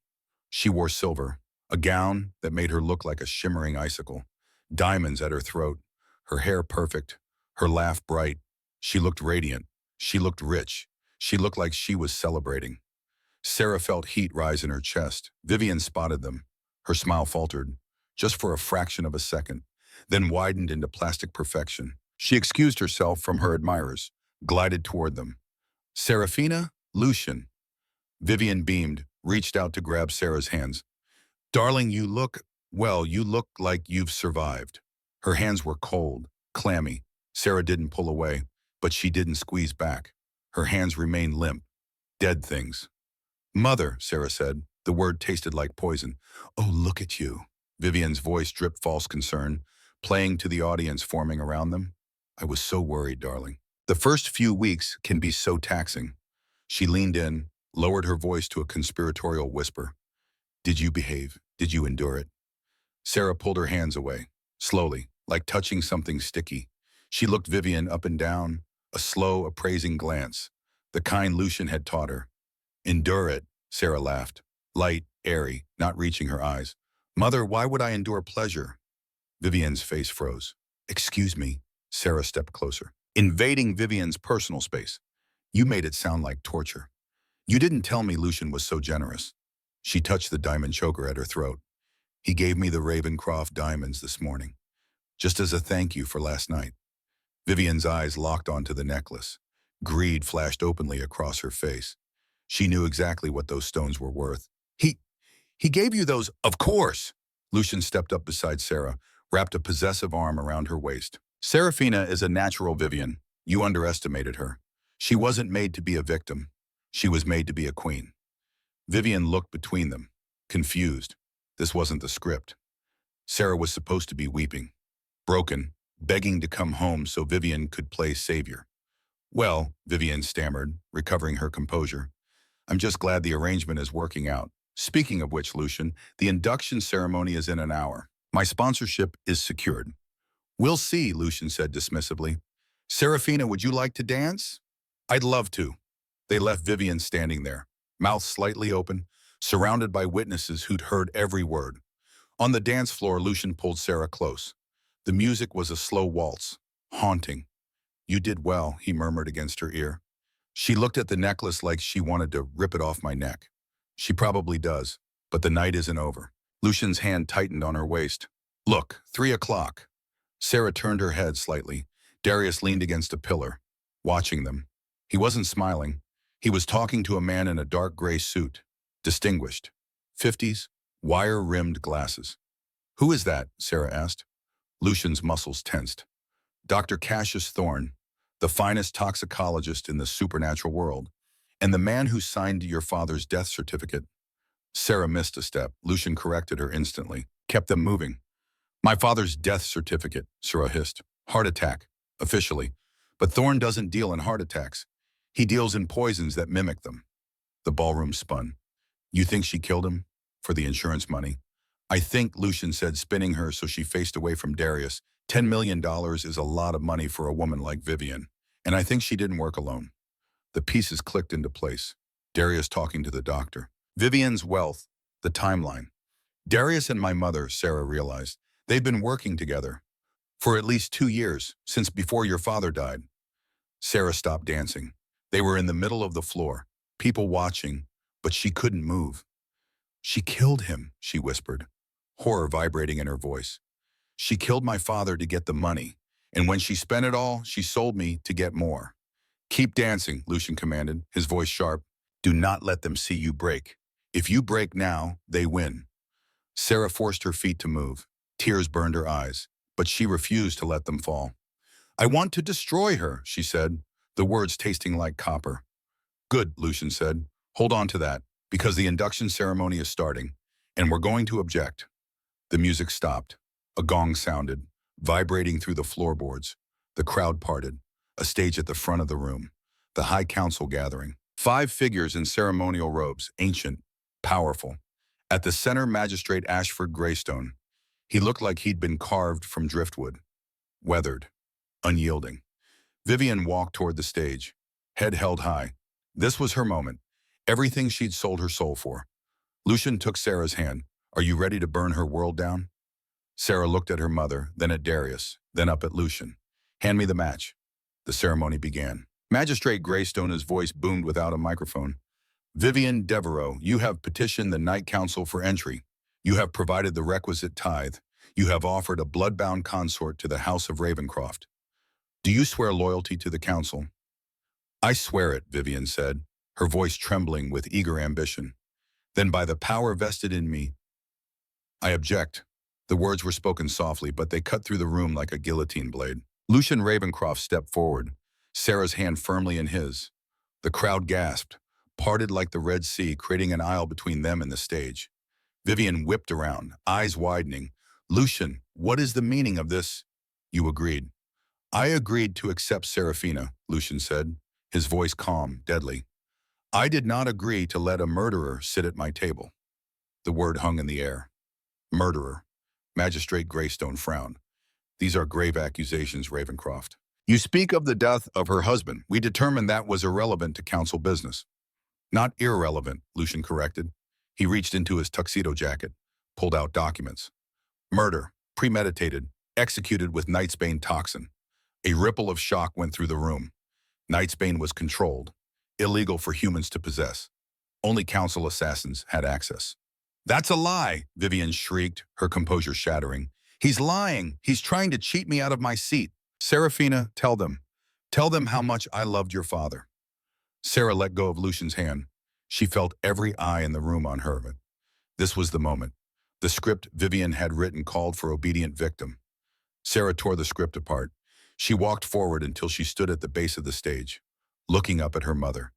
She wore silver, a gown that made her look like a shimmering icicle, diamonds at her throat, her hair perfect, her laugh bright. She looked radiant. She looked rich. She looked like she was celebrating. Sarah felt heat rise in her chest. Vivienne spotted them. Her smile faltered, just for a fraction of a second, then widened into plastic perfection. She excused herself from her admirers, glided toward them. Serafina, Lucian. Vivienne beamed, reached out to grab Sarah's hands. Darling, you look like you've survived. Her hands were cold, clammy. Sarah didn't pull away, but she didn't squeeze back. Her hands remained limp, dead things. Mother, Sarah said. The word tasted like poison. Oh, look at you. Vivienne's voice dripped false concern, playing to the audience forming around them. I was so worried, darling. The first few weeks can be so taxing. She leaned in, lowered her voice to a conspiratorial whisper. Did you behave? Did you endure it? Sarah pulled her hands away, slowly, like touching something sticky. She looked Vivienne up and down, a slow, appraising glance, the kind Lucian had taught her. Endure it, Sarah laughed, light, airy, not reaching her eyes. Mother, why would I endure pleasure? Vivienne's face froze. Excuse me. Sarah stepped closer, invading Vivienne's personal space. You made it sound like torture. You didn't tell me Lucian was so generous. She touched the diamond choker at her throat. He gave me the Ravencroft diamonds this morning, just as a thank you for last night. Vivienne's eyes locked onto the necklace. Greed flashed openly across her face. She knew exactly what those stones were worth. He gave you those, of course. Lucian stepped up beside Sarah, wrapped a possessive arm around her waist. Serafina is a natural, Vivienne. You underestimated her. She wasn't made to be a victim. She was made to be a queen. Vivienne looked between them, confused. This wasn't the script. Sarah was supposed to be weeping, broken, begging to come home so Vivienne could play savior. Well, Vivienne stammered, recovering her composure. I'm just glad the arrangement is working out. Speaking of which, Lucian, the induction ceremony is in an hour. My sponsorship is secured. We'll see, Lucian said dismissively. Serafina, would you like to dance? I'd love to. They left Vivienne standing there, mouth slightly open, surrounded by witnesses who'd heard every word. On the dance floor, Lucian pulled Sarah close. The music was a slow waltz, haunting. You did well, he murmured against her ear. She looked at the necklace like she wanted to rip it off my neck. She probably does, but the night isn't over. Lucian's hand tightened on her waist. Look, 3 o'clock. Sarah turned her head slightly. Darius leaned against a pillar, watching them. He wasn't smiling. He was talking to a man in a dark gray suit. Distinguished. 50s, wire-rimmed glasses. Who is that? Sarah asked. Lucian's muscles tensed. Dr. Cassius Thorne, the finest toxicologist in the supernatural world, and the man who signed your father's death certificate. Sarah missed a step. Lucian corrected her instantly, kept them moving. My father's death certificate, Sarah hissed. Heart attack, officially. But Thorne doesn't deal in heart attacks. He deals in poisons that mimic them. The ballroom spun. You think she killed him? For the insurance money? I think, Lucian said, spinning her so she faced away from Darius. $10 million is a lot of money for a woman like Vivian. And I think she didn't work alone. The pieces clicked into place. Darius talking to the doctor. Vivian's wealth, the timeline. Darius and my mother, Sarah realized, they've been working together for at least 2 years, since before your father died. Sarah stopped dancing. They were in the middle of the floor, people watching, but she couldn't move. She killed him, she whispered, horror vibrating in her voice. She killed my father to get the money, and when she spent it all, she sold me to get more. Keep dancing, Lucian commanded, his voice sharp. Do not let them see you break. If you break now, they win. Sarah forced her feet to move. Tears burned her eyes, but she refused to let them fall. I want to destroy her, she said, the words tasting like copper. Good, Lucian said. Hold on to that, because the induction ceremony is starting, and we're going to object. The music stopped. A gong sounded, vibrating through the floorboards. The crowd parted. A stage at the front of the room. The High Council gathering. 5 figures in ceremonial robes, ancient, powerful. At the center, Magistrate Ashford Greystone. He looked like he'd been carved from driftwood. Weathered. Unyielding. Vivian walked toward the stage, head held high. This was her moment. Everything she'd sold her soul for. Lucian took Sarah's hand. Are you ready to burn her world down? Sarah looked at her mother, then at Darius, then up at Lucian. Hand me the match. The ceremony began. Magistrate Greystone's voice boomed without a microphone. Vivian Devereaux, you have petitioned the Night Council for entry. You have provided the requisite tithe. You have offered a blood-bound consort to the House of Ravencroft. Do you swear loyalty to the council? I swear it, Vivian said, her voice trembling with eager ambition. Then by the power vested in me, I object. The words were spoken softly, but they cut through the room like a guillotine blade. Lucian Ravencroft stepped forward, Sarah's hand firmly in his. The crowd gasped, parted like the Red Sea, creating an aisle between them and the stage. Vivian whipped around, eyes widening. Lucian, what is the meaning of this? You agreed. I agreed to accept Seraphina, Lucian said, his voice calm, deadly. I did not agree to let a murderer sit at my table. The word hung in the air. Murderer. Magistrate Greystone frowned. These are grave accusations, Ravencroft. You speak of the death of her husband. We determined that was irrelevant to council business. Not irrelevant, Lucian corrected. He reached into his tuxedo jacket, pulled out documents. Murder, premeditated, executed with Nightsbane toxin. A ripple of shock went through the room. Nightsbane was controlled, illegal for humans to possess. Only council assassins had access. That's a lie, Vivian shrieked, her composure shattering. He's lying. He's trying to cheat me out of my seat. Seraphina, tell them. Tell them how much I loved your father. Sarah let go of Lucian's hand. She felt every eye in the room on her. This was the moment. The script Vivian had written called for obedient victim. Sarah tore the script apart. She walked forward until she stood at the base of the stage, looking up at her mother.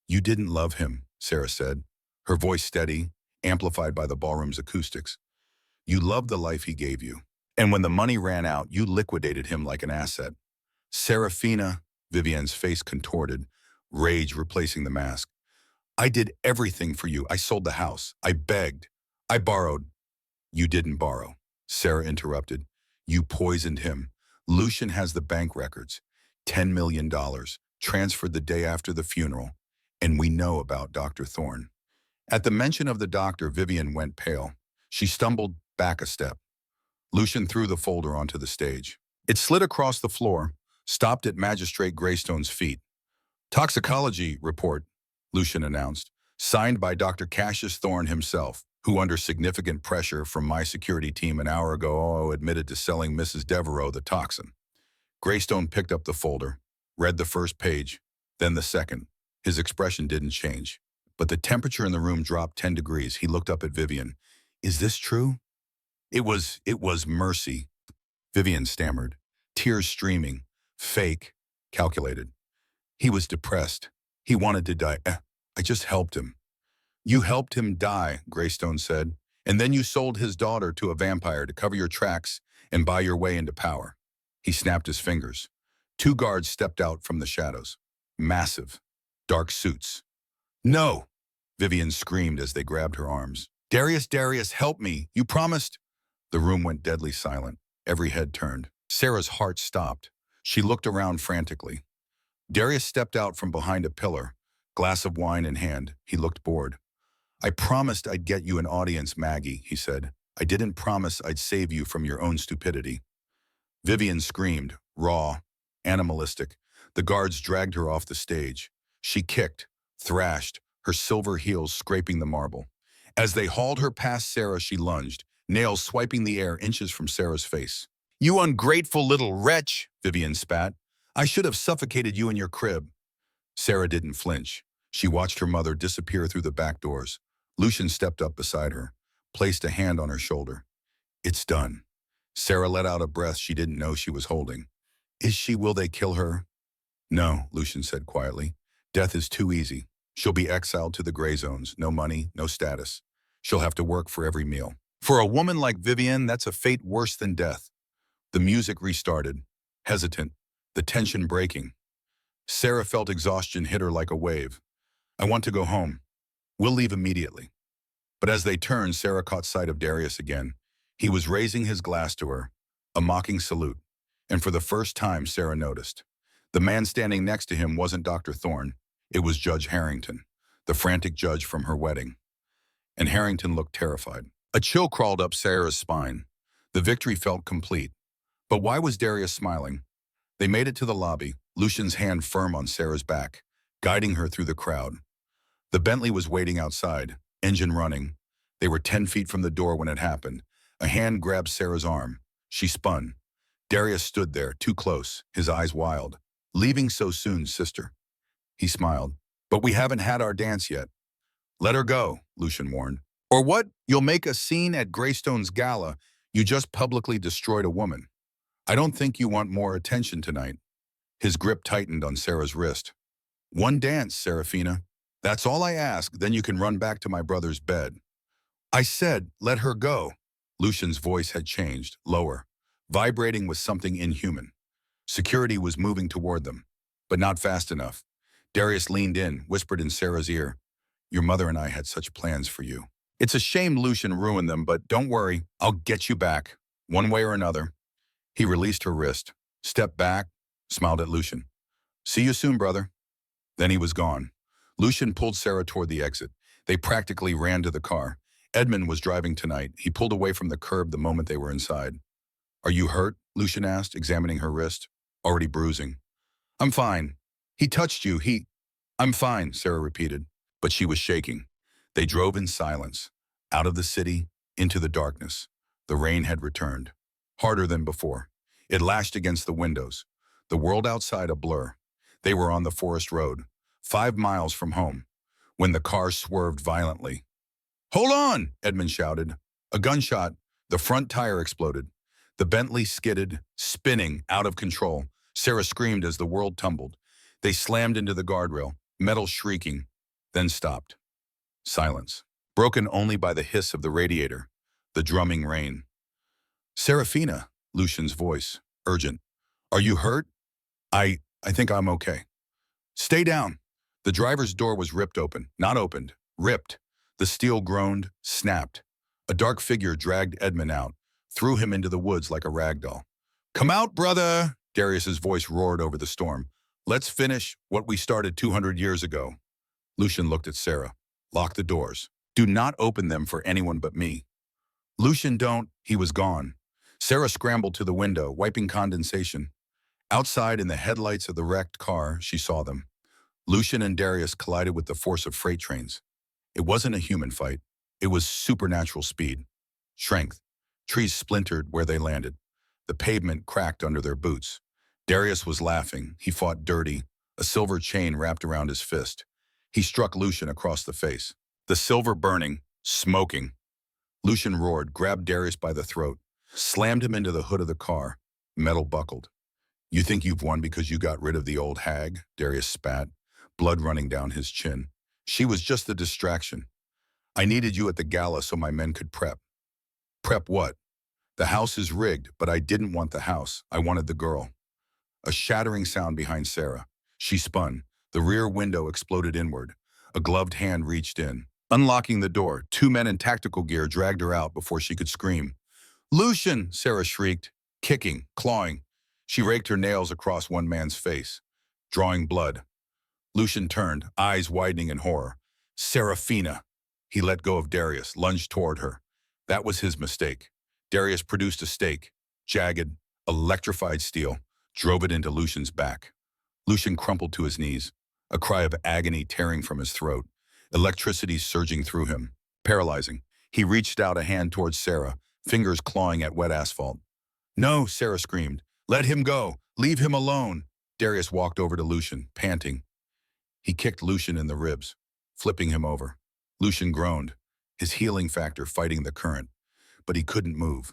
You didn't love him, Sarah said, her voice steady, amplified by the ballroom's acoustics. You loved the life he gave you. And when the money ran out, you liquidated him like an asset. Seraphina, Vivian's face contorted, rage replacing the mask. I did everything for you. I sold the house. I begged. I borrowed. You didn't borrow, Sarah interrupted. You poisoned him. Lucian has the bank records. $10 million, transferred the day after the funeral. And we know about Dr. Thorne. At the mention of the doctor, Vivian went pale. She stumbled back a step. Lucian threw the folder onto the stage. It slid across the floor, stopped at Magistrate Greystone's feet. Toxicology report, Lucian announced, signed by Dr. Cassius Thorne himself. who under significant pressure from my security team an hour ago admitted to selling Mrs. Devereaux the toxin. Greystone picked up the folder, read the first page, then the second. His expression didn't change, but the temperature in the room dropped 10 degrees. He looked up at Vivian. Is this true? It was Mercy, Vivian stammered, tears streaming, fake, calculated. He was depressed. He wanted to die. I just helped him. You helped him die, Greystone said, and then you sold his daughter to a vampire to cover your tracks and buy your way into power. He snapped his fingers. Two guards stepped out from the shadows. Massive, dark suits. No! Vivian screamed as they grabbed her arms. Darius, help me! You promised! The room went deadly silent. Every head turned. Sarah's heart stopped. She looked around frantically. Darius stepped out from behind a pillar, glass of wine in hand. He looked bored. I promised I'd get you an audience, Maggie, he said. I didn't promise I'd save you from your own stupidity. Vivian screamed, raw, animalistic. The guards dragged her off the stage. She kicked, thrashed, her silver heels scraping the marble. As they hauled her past Sarah, she lunged, nails swiping the air inches from Sarah's face. You ungrateful little wretch, Vivian spat. I should have suffocated you in your crib. Sarah didn't flinch. She watched her mother disappear through the back doors. Lucian stepped up beside her, placed a hand on her shoulder. It's done. Sarah let out a breath she didn't know she was holding. Will they kill her? No, Lucian said quietly. Death is too easy. She'll be exiled to the gray zones. No money, no status. She'll have to work for every meal. For a woman like Vivian, that's a fate worse than death. The music restarted, hesitant, the tension breaking. Sarah felt exhaustion hit her like a wave. I want to go home. We'll leave immediately. But as they turned, Sarah caught sight of Darius again. He was raising his glass to her, a mocking salute. And for the first time, Sarah noticed. The man standing next to him wasn't Dr. Thorne. It was Judge Harrington, the frantic judge from her wedding. And Harrington looked terrified. A chill crawled up Sarah's spine. The victory felt complete. But why was Darius smiling? They made it to the lobby, Lucian's hand firm on Sarah's back, guiding her through the crowd. The Bentley was waiting outside, engine running. They were 10 feet from the door when it happened. A hand grabbed Sarah's arm. She spun. Darius stood there, too close, his eyes wild. Leaving so soon, sister. He smiled. But we haven't had our dance yet. Let her go, Lucian warned. Or what? You'll make a scene at Greystone's gala. You just publicly destroyed a woman. I don't think you want more attention tonight. His grip tightened on Sarah's wrist. One dance, Serafina. That's all I ask, then you can run back to my brother's bed. I said, let her go. Lucian's voice had changed, lower, vibrating with something inhuman. Security was moving toward them, but not fast enough. Darius leaned in, whispered in Sarah's ear, Your mother and I had such plans for you. It's a shame Lucian ruined them, but don't worry, I'll get you back, one way or another. He released her wrist, stepped back, smiled at Lucian. See you soon, brother. Then he was gone. Lucian pulled Sarah toward the exit. They practically ran to the car. Edmund was driving tonight. He pulled away from the curb the moment they were inside. Are you hurt? Lucian asked, examining her wrist. Already bruising. I'm fine. He touched you. I'm fine, Sarah repeated. But she was shaking. They drove in silence, out of the city, into the darkness. The rain had returned, harder than before. It lashed against the windows. The world outside a blur. They were on the forest road, 5 miles from home, when the car swerved violently. Hold on, Edmund shouted. A gunshot. The front tire exploded. The Bentley skidded, spinning, out of control. Sarah screamed as the world tumbled. They slammed into the guardrail, metal shrieking, then stopped. Silence, broken only by the hiss of the radiator, the drumming rain. Serafina, Lucian's voice, urgent. Are you hurt? I think I'm okay. Stay down. The driver's door was ripped open, not opened, ripped. The steel groaned, snapped. A dark figure dragged Edmund out, threw him into the woods like a rag doll. Come out, brother, Darius's voice roared over the storm. Let's finish what we started 200 years ago. Lucian looked at Sarah. Lock the doors. Do not open them for anyone but me. Lucian, don't. He was gone. Sarah scrambled to the window, wiping condensation. Outside in the headlights of the wrecked car, she saw them. Lucian and Darius collided with the force of freight trains. It wasn't a human fight. It was supernatural speed. Strength. Trees splintered where they landed. The pavement cracked under their boots. Darius was laughing. He fought dirty, a silver chain wrapped around his fist. He struck Lucian across the face. The silver burning, smoking. Lucian roared, grabbed Darius by the throat, slammed him into the hood of the car. Metal buckled. You think you've won because you got rid of the old hag? Darius spat, blood running down his chin. She was just a distraction. I needed you at the gala so my men could prep. Prep what? The house is rigged, but I didn't want the house. I wanted the girl. A shattering sound behind Sarah. She spun. The rear window exploded inward. A gloved hand reached in. Unlocking the door, two men in tactical gear dragged her out before she could scream. Lucian, Sarah shrieked, kicking, clawing. She raked her nails across one man's face, drawing blood. Lucian turned, eyes widening in horror. Serafina. He let go of Darius, lunged toward her. That was his mistake. Darius produced a stake, jagged, electrified steel, drove it into Lucian's back. Lucian crumpled to his knees, a cry of agony tearing from his throat, electricity surging through him, paralyzing. He reached out a hand towards Sarah, fingers clawing at wet asphalt. No, Sarah screamed. Let him go. Leave him alone. Darius walked over to Lucian, panting. He kicked Lucian in the ribs, flipping him over. Lucian groaned, his healing factor fighting the current, but he couldn't move.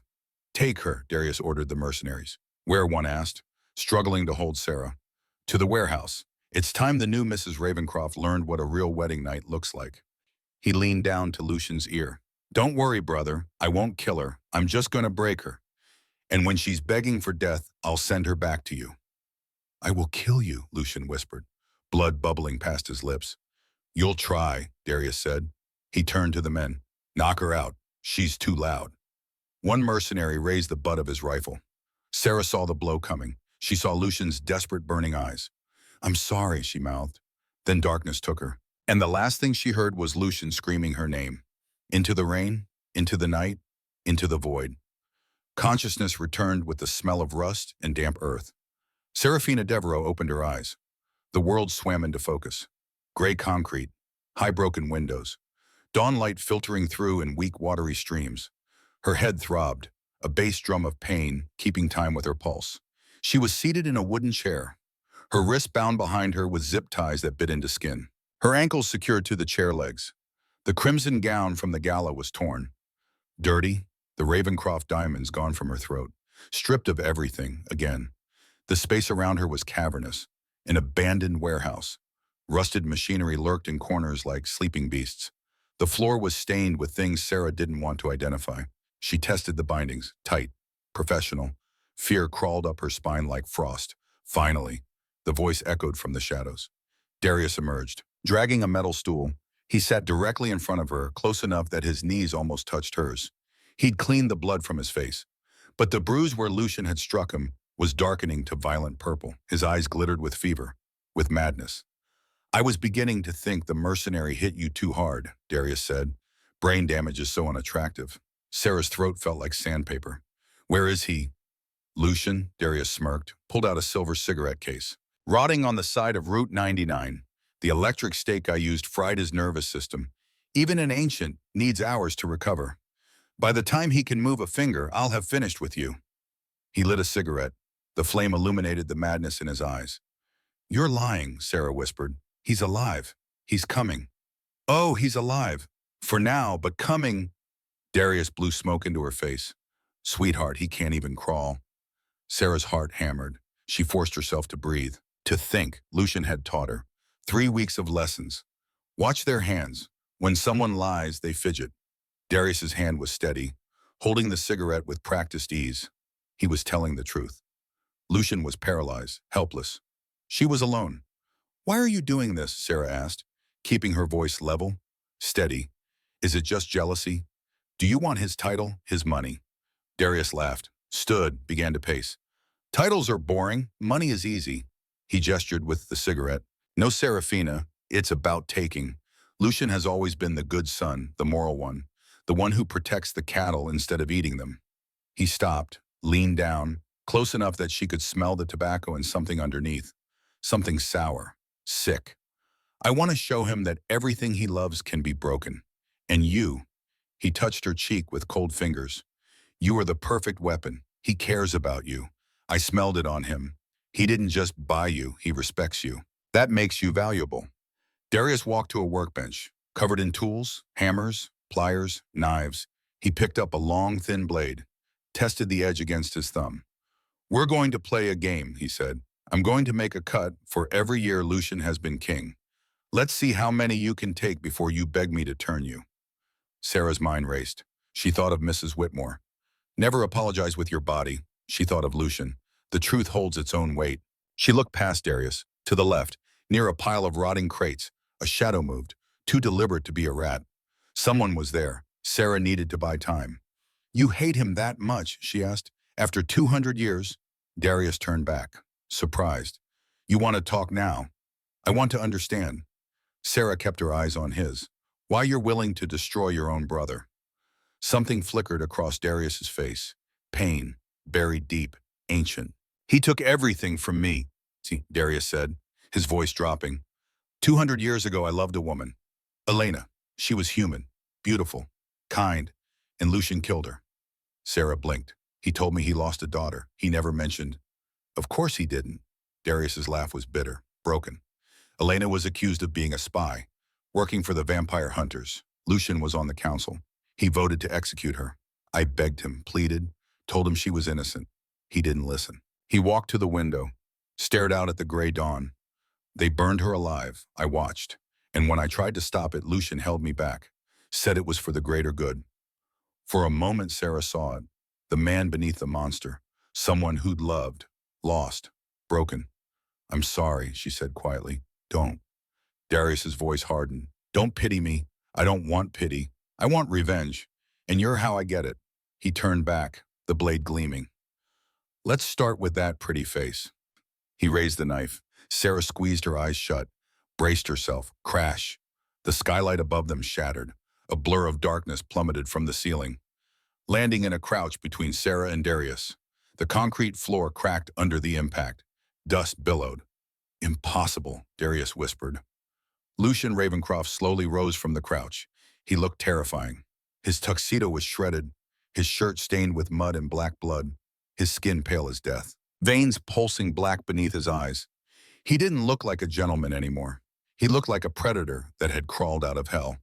Take her, Darius ordered the mercenaries. Where, one asked, struggling to hold Sarah. To the warehouse. It's time the new Mrs. Ravencroft learned what a real wedding night looks like. He leaned down to Lucian's ear. Don't worry, brother. I won't kill her. I'm just going to break her. And when she's begging for death, I'll send her back to you. I will kill you, Lucian whispered, blood bubbling past his lips. You'll try, Darius said. He turned to the men. Knock her out. She's too loud. One mercenary raised the butt of his rifle. Sarah saw the blow coming. She saw Lucian's desperate, burning eyes. I'm sorry, she mouthed. Then darkness took her. And the last thing she heard was Lucian screaming her name. Into the rain, into the night, into the void. Consciousness returned with the smell of rust and damp earth. Serafina Devereaux opened her eyes. The world swam into focus. Gray concrete, high broken windows, dawn light filtering through in weak watery streams. Her head throbbed, a bass drum of pain keeping time with her pulse. She was seated in a wooden chair, her wrists bound behind her with zip ties that bit into skin, her ankles secured to the chair legs. The crimson gown from the gala was torn. Dirty, the Ravencroft diamonds gone from her throat, stripped of everything again. The space around her was cavernous, an abandoned warehouse. Rusted machinery lurked in corners like sleeping beasts. The floor was stained with things Sarah didn't want to identify. She tested the bindings, tight, professional. Fear crawled up her spine like frost. Finally, the voice echoed from the shadows. Darius emerged, dragging a metal stool. He sat directly in front of her, close enough that his knees almost touched hers. He'd cleaned the blood from his face, but the bruise where Lucian had struck him was darkening to violent purple. His eyes glittered with fever, with madness. I was beginning to think the mercenary hit you too hard, Darius said. Brain damage is so unattractive. Sarah's throat felt like sandpaper. Where is he? Lucian, Darius smirked, pulled out a silver cigarette case. Rotting on the side of Route 99. The electric stake I used fried his nervous system. Even an ancient needs hours to recover. By the time he can move a finger, I'll have finished with you. He lit a cigarette. The flame illuminated the madness in his eyes. You're lying, Sarah whispered. He's alive. He's coming. Oh, he's alive. For now, but coming. Darius blew smoke into her face. Sweetheart, he can't even crawl. Sarah's heart hammered. She forced herself to breathe, to think. Lucian had taught her. 3 weeks of lessons. Watch their hands. When someone lies, they fidget. Darius's hand was steady, holding the cigarette with practiced ease. He was telling the truth. Lucian was paralyzed, helpless. She was alone. Why are you doing this? Sarah asked, keeping her voice level, steady. Is it just jealousy? Do you want his title, his money? Darius laughed, stood, began to pace. Titles are boring. Money is easy. He gestured with the cigarette. No, Serafina. It's about taking. Lucian has always been the good son, the moral one, the one who protects the cattle instead of eating them. He stopped, leaned down, close enough that she could smell the tobacco and something underneath. Something sour, sick. I want to show him that everything he loves can be broken. And you, He touched her cheek with cold fingers. You are the perfect weapon. He cares about you. I smelled it on him. He didn't just buy you, he respects you. That makes you valuable. Darius walked to a workbench, covered in tools, hammers, pliers, knives. He picked up a long, thin blade, tested the edge against his thumb. We're going to play a game, he said. I'm going to make a cut for every year Lucian has been king. Let's see how many you can take before you beg me to turn you. Sarah's mind raced. She thought of Mrs. Whitmore. Never apologize with your body, she thought of Lucian. The truth holds its own weight. She looked past Darius, to the left, near a pile of rotting crates. A shadow moved, too deliberate to be a rat. Someone was there. Sarah needed to buy time. You hate him that much, she asked. After 200 years? Darius turned back, surprised. You want to talk now? I want to understand. Sarah kept her eyes on his. Why you're willing to destroy your own brother? Something flickered across Darius's face. Pain, buried deep, ancient. He took everything from me, Darius said, his voice dropping. 200 years ago, I loved a woman. Elena. She was human, beautiful, kind, and Lucian killed her. Sarah blinked. He told me he lost a daughter. He never mentioned. Of course he didn't. Darius's laugh was bitter, broken. Elena was accused of being a spy, working for the vampire hunters. Lucian was on the council. He voted to execute her. I begged him, pleaded, told him she was innocent. He didn't listen. He walked to the window, stared out at the gray dawn. They burned her alive. I watched. And when I tried to stop it, Lucian held me back, said it was for the greater good. For a moment, Sarah saw it. The man beneath the monster. Someone who'd loved, lost, broken. I'm sorry, she said quietly. Don't. Darius's voice hardened. Don't pity me. I don't want pity. I want revenge. And you're how I get it. He turned back, the blade gleaming. Let's start with that pretty face. He raised the knife. Sarah squeezed her eyes shut, braced herself. Crash. The skylight above them shattered. A blur of darkness plummeted from the ceiling, landing in a crouch between Sarah and Darius. The concrete floor cracked under the impact. Dust billowed. Impossible, Darius whispered. Lucian Ravencroft slowly rose from the crouch. He looked terrifying. His tuxedo was shredded, his shirt stained with mud and black blood, his skin pale as death, veins pulsing black beneath his eyes. He didn't look like a gentleman anymore. He looked like a predator that had crawled out of hell.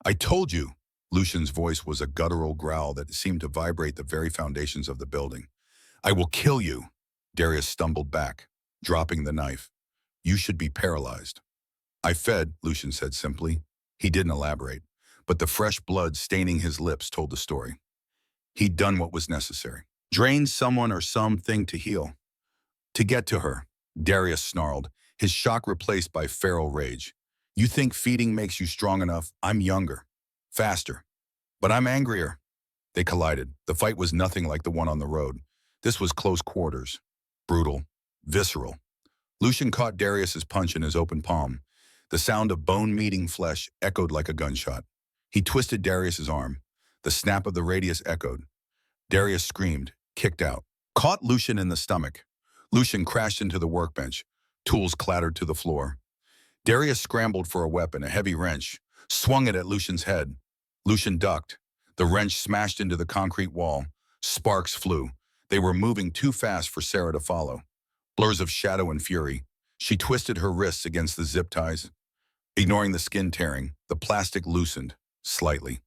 I told you. Lucian's voice was a guttural growl that seemed to vibrate the very foundations of the building. I will kill you. Darius stumbled back, dropping the knife. You should be paralyzed. I fed, Lucian said simply. He didn't elaborate, but the fresh blood staining his lips told the story. He'd done what was necessary. Drained someone or something to heal. To get to her, Darius snarled, his shock replaced by feral rage. You think feeding makes you strong enough? I'm younger, faster, but I'm angrier. They collided. The fight was nothing like the one on the road. This was close quarters, brutal, visceral. Lucian caught Darius's punch in his open palm. The sound of bone meeting flesh echoed like a gunshot. He twisted Darius's arm. The snap of the radius echoed. Darius screamed, kicked out, caught Lucian in the stomach. Lucian crashed into the workbench. Tools clattered to the floor. Darius scrambled for a weapon, a heavy wrench, swung it at Lucian's head. Lucian ducked. The wrench smashed into the concrete wall. Sparks flew. They were moving too fast for Sarah to follow. Blurs of shadow and fury. She twisted her wrists against the zip ties. Ignoring the skin tearing, the plastic loosened, slightly.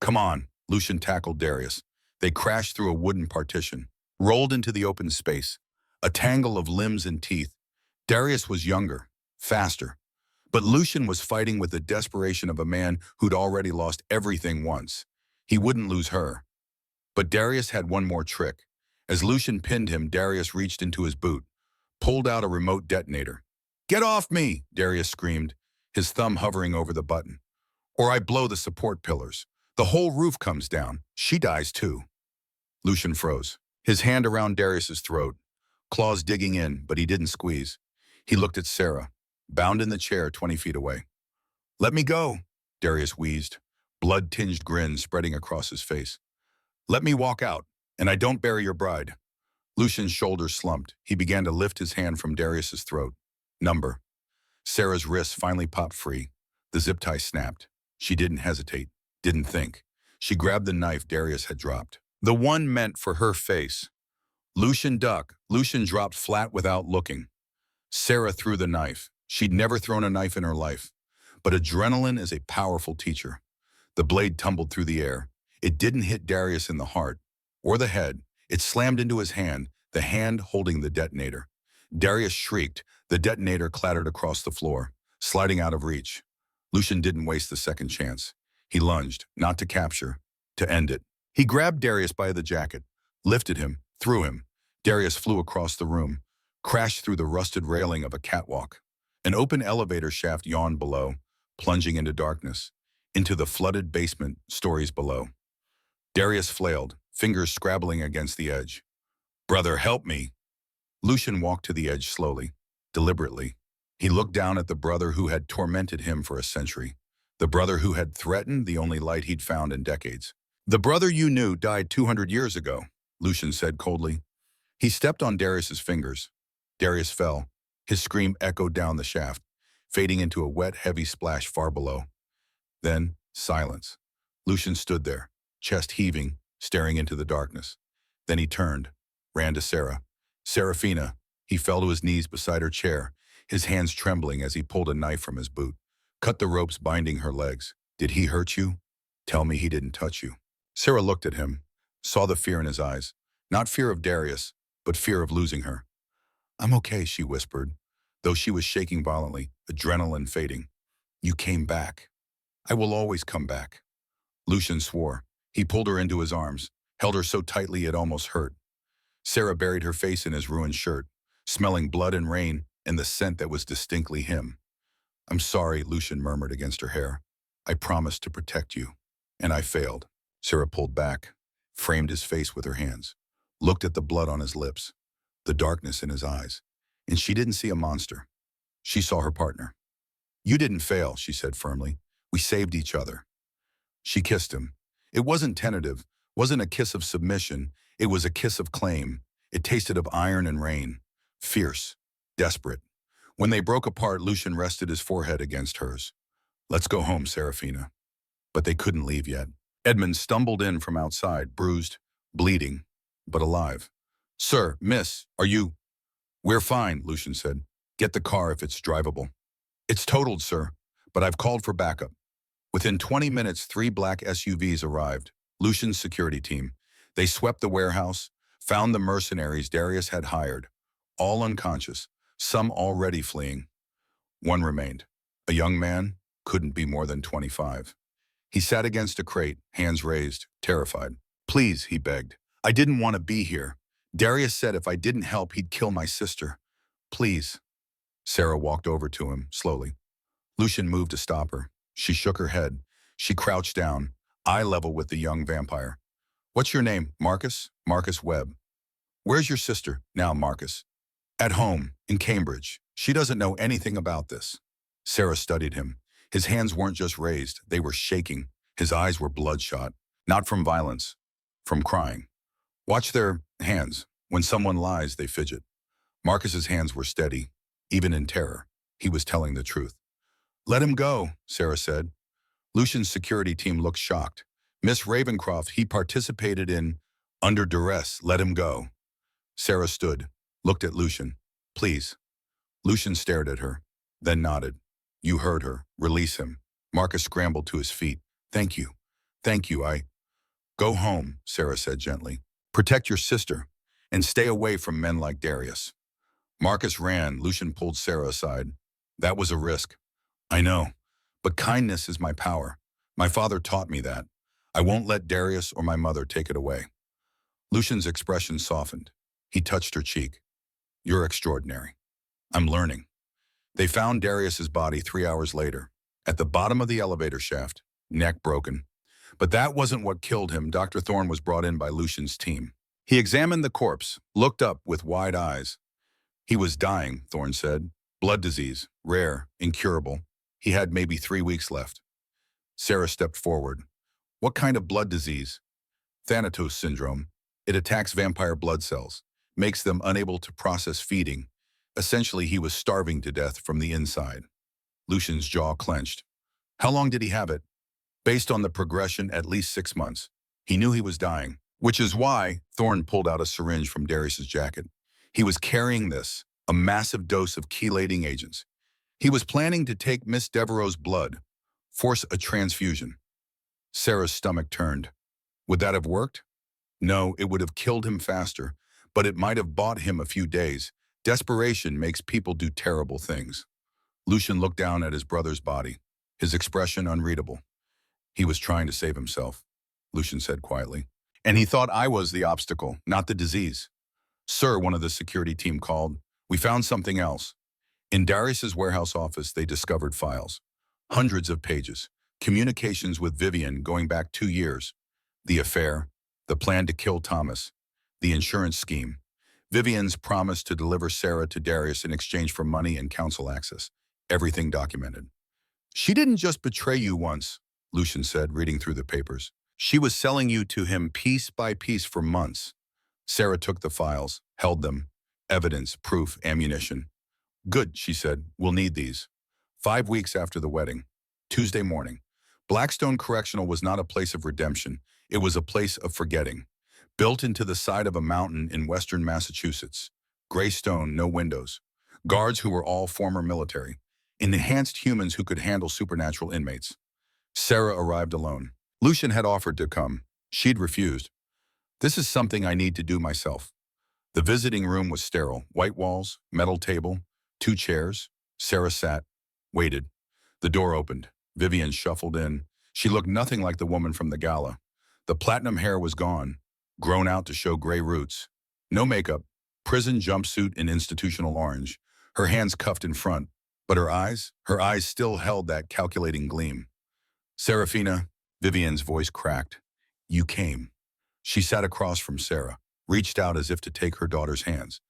Come on, Lucian tackled Darius. They crashed through a wooden partition, rolled into the open space. A tangle of limbs and teeth. Darius was younger, faster. But Lucian was fighting with the desperation of a man who'd already lost everything once. He wouldn't lose her. But Darius had one more trick. As Lucian pinned him, Darius reached into his boot, pulled out a remote detonator. Get off me, Darius screamed, his thumb hovering over the button. Or I blow the support pillars. The whole roof comes down. She dies too. Lucian froze, his hand around Darius's throat, claws digging in, but he didn't squeeze. He looked at Sarah, bound in the chair 20 feet away. Let me go, Darius wheezed, blood-tinged grin spreading across his face. Let me walk out, and I don't bury your bride. Lucian's shoulders slumped. He began to lift his hand from Darius's throat. Number. Sarah's wrists finally popped free. The zip tie snapped. She didn't hesitate, didn't think. She grabbed the knife Darius had dropped. The one meant for her face. Lucian ducked. Lucian dropped flat without looking. Sarah threw the knife. She'd never thrown a knife in her life. But adrenaline is a powerful teacher. The blade tumbled through the air. It didn't hit Darius in the heart or the head. It slammed into his hand, the hand holding the detonator. Darius shrieked. The detonator clattered across the floor, sliding out of reach. Lucian didn't waste the second chance. He lunged, not to capture, to end it. He grabbed Darius by the jacket, lifted him, threw him. Darius flew across the room, crashed through the rusted railing of a catwalk. An open elevator shaft yawned below, plunging into darkness, into the flooded basement stories below. Darius flailed, fingers scrabbling against the edge. "Brother, help me!" Lucian walked to the edge slowly, deliberately. He looked down at the brother who had tormented him for a century, the brother who had threatened the only light he'd found in decades. "The brother you knew died 200 years ago," Lucian said coldly. He stepped on Darius's fingers. Darius fell. His scream echoed down the shaft, fading into a wet, heavy splash far below. Then, silence. Lucian stood there, chest heaving, staring into the darkness. Then he turned, ran to Sarah. "Serafina." He fell to his knees beside her chair, his hands trembling as he pulled a knife from his boot. "Cut the ropes binding her legs. Did he hurt you? Tell me he didn't touch you." Sarah looked at him, saw the fear in his eyes. Not fear of Darius, but fear of losing her. "I'm okay," she whispered, though she was shaking violently, adrenaline fading. "You came back. I will always come back." Lucian swore. He pulled her into his arms, held her so tightly it almost hurt. Sarah buried her face in his ruined shirt, smelling blood and rain and the scent that was distinctly him. "I'm sorry," Lucian murmured against her hair. "I promised to protect you, and I failed." Sarah pulled back, framed his face with her hands, looked at the blood on his lips, the darkness in his eyes, and she didn't see a monster. She saw her partner. "You didn't fail," she said firmly. "We saved each other." She kissed him. It wasn't tentative, wasn't a kiss of submission. It was a kiss of claim. It tasted of iron and rain, fierce, desperate. When they broke apart, Lucian rested his forehead against hers. "Let's go home, Serafina." But they couldn't leave yet. Edmund stumbled in from outside, bruised, bleeding, but alive. "Sir, miss, are you—" "We're fine," Lucian said. "Get the car if it's drivable." "It's totaled, sir, but I've called for backup." Within 20 minutes, 3 black SUVs arrived, Lucian's security team. They swept the warehouse, found the mercenaries Darius had hired, all unconscious, some already fleeing. One remained. A young man, couldn't be more than 25. He sat against a crate, hands raised, terrified. "Please," he begged. "I didn't want to be here. Darius said if I didn't help, he'd kill my sister. Please." Sarah walked over to him, slowly. Lucian moved to stop her. She shook her head. She crouched down, eye level with the young vampire. "What's your name, Marcus?" "Marcus Webb." "Where's your sister now, Marcus?" "At home, in Cambridge. She doesn't know anything about this." Sarah studied him. His hands weren't just raised, they were shaking. His eyes were bloodshot, not from violence, from crying. "Watch their hands. When someone lies, they fidget." Marcus's hands were steady, even in terror. He was telling the truth. "Let him go," Sarah said. Lucian's security team looked shocked. "Miss Ravencroft, he participated in, under duress. Let him go." Sarah stood, looked at Lucian. "Please." Lucian stared at her, then nodded. "You heard her. Release him." Marcus scrambled to his feet. "Thank you. Thank you. Go home," Sarah said gently. "Protect your sister, and stay away from men like Darius." Marcus ran. Lucian pulled Sarah aside. "That was a risk." "I know, but kindness is my power. My father taught me that. I won't let Darius or my mother take it away." Lucian's expression softened. He touched her cheek. "You're extraordinary. I'm learning." They found Darius's body 3 hours later, at the bottom of the elevator shaft, neck broken. But that wasn't what killed him. Dr. Thorne was brought in by Lucian's team. He examined the corpse, looked up with wide eyes. "He was dying," Thorne said. "Blood disease, rare, incurable. He had maybe 3 weeks left." Sarah stepped forward. "What kind of blood disease?" "Thanatos syndrome. It attacks vampire blood cells, makes them unable to process feeding. Essentially, he was starving to death from the inside." Lucian's jaw clenched. "How long did he have it?" Based on the progression, at least 6 months. He knew he was dying, which is why Thorne pulled out a syringe from Darius's jacket. He was carrying this, a massive dose of chelating agents. He was planning to take Miss Devereaux's blood, force a transfusion. Sarah's stomach turned. Would that have worked? No, it would have killed him faster, but it might have bought him a few days. Desperation makes people do terrible things. Lucian looked down at his brother's body, his expression unreadable. He was trying to save himself, Lucian said quietly. And he thought I was the obstacle, not the disease. Sir, one of the security team called. We found something else. In Darius's warehouse office, they discovered files. Hundreds of pages. Communications with Vivian going back 2 years. The affair, the plan to kill Thomas, the insurance scheme, Vivian's promise to deliver Sarah to Darius in exchange for money and council access. Everything documented. She didn't just betray you once, Lucian said, reading through the papers. She was selling you to him piece by piece for months. Sarah took the files, held them. Evidence, proof, ammunition. Good, she said. We'll need these. 5 weeks after the wedding. Tuesday morning. Blackstone Correctional was not a place of redemption. It was a place of forgetting. Built into the side of a mountain in western Massachusetts. Gray stone, no windows. Guards who were all former military. Enhanced humans who could handle supernatural inmates. Sarah arrived alone. Lucian had offered to come. She'd refused. This is something I need to do myself. The visiting room was sterile. White walls, metal table, 2 chairs. Sarah sat, waited. The door opened. Vivian shuffled in. She looked nothing like the woman from the gala. The platinum hair was gone, grown out to show gray roots. No makeup, prison jumpsuit in institutional orange, her hands cuffed in front, but her eyes still held that calculating gleam. Serafina, Vivian's voice cracked. You came. She sat across from Sarah, reached out as if to take her daughter's hands.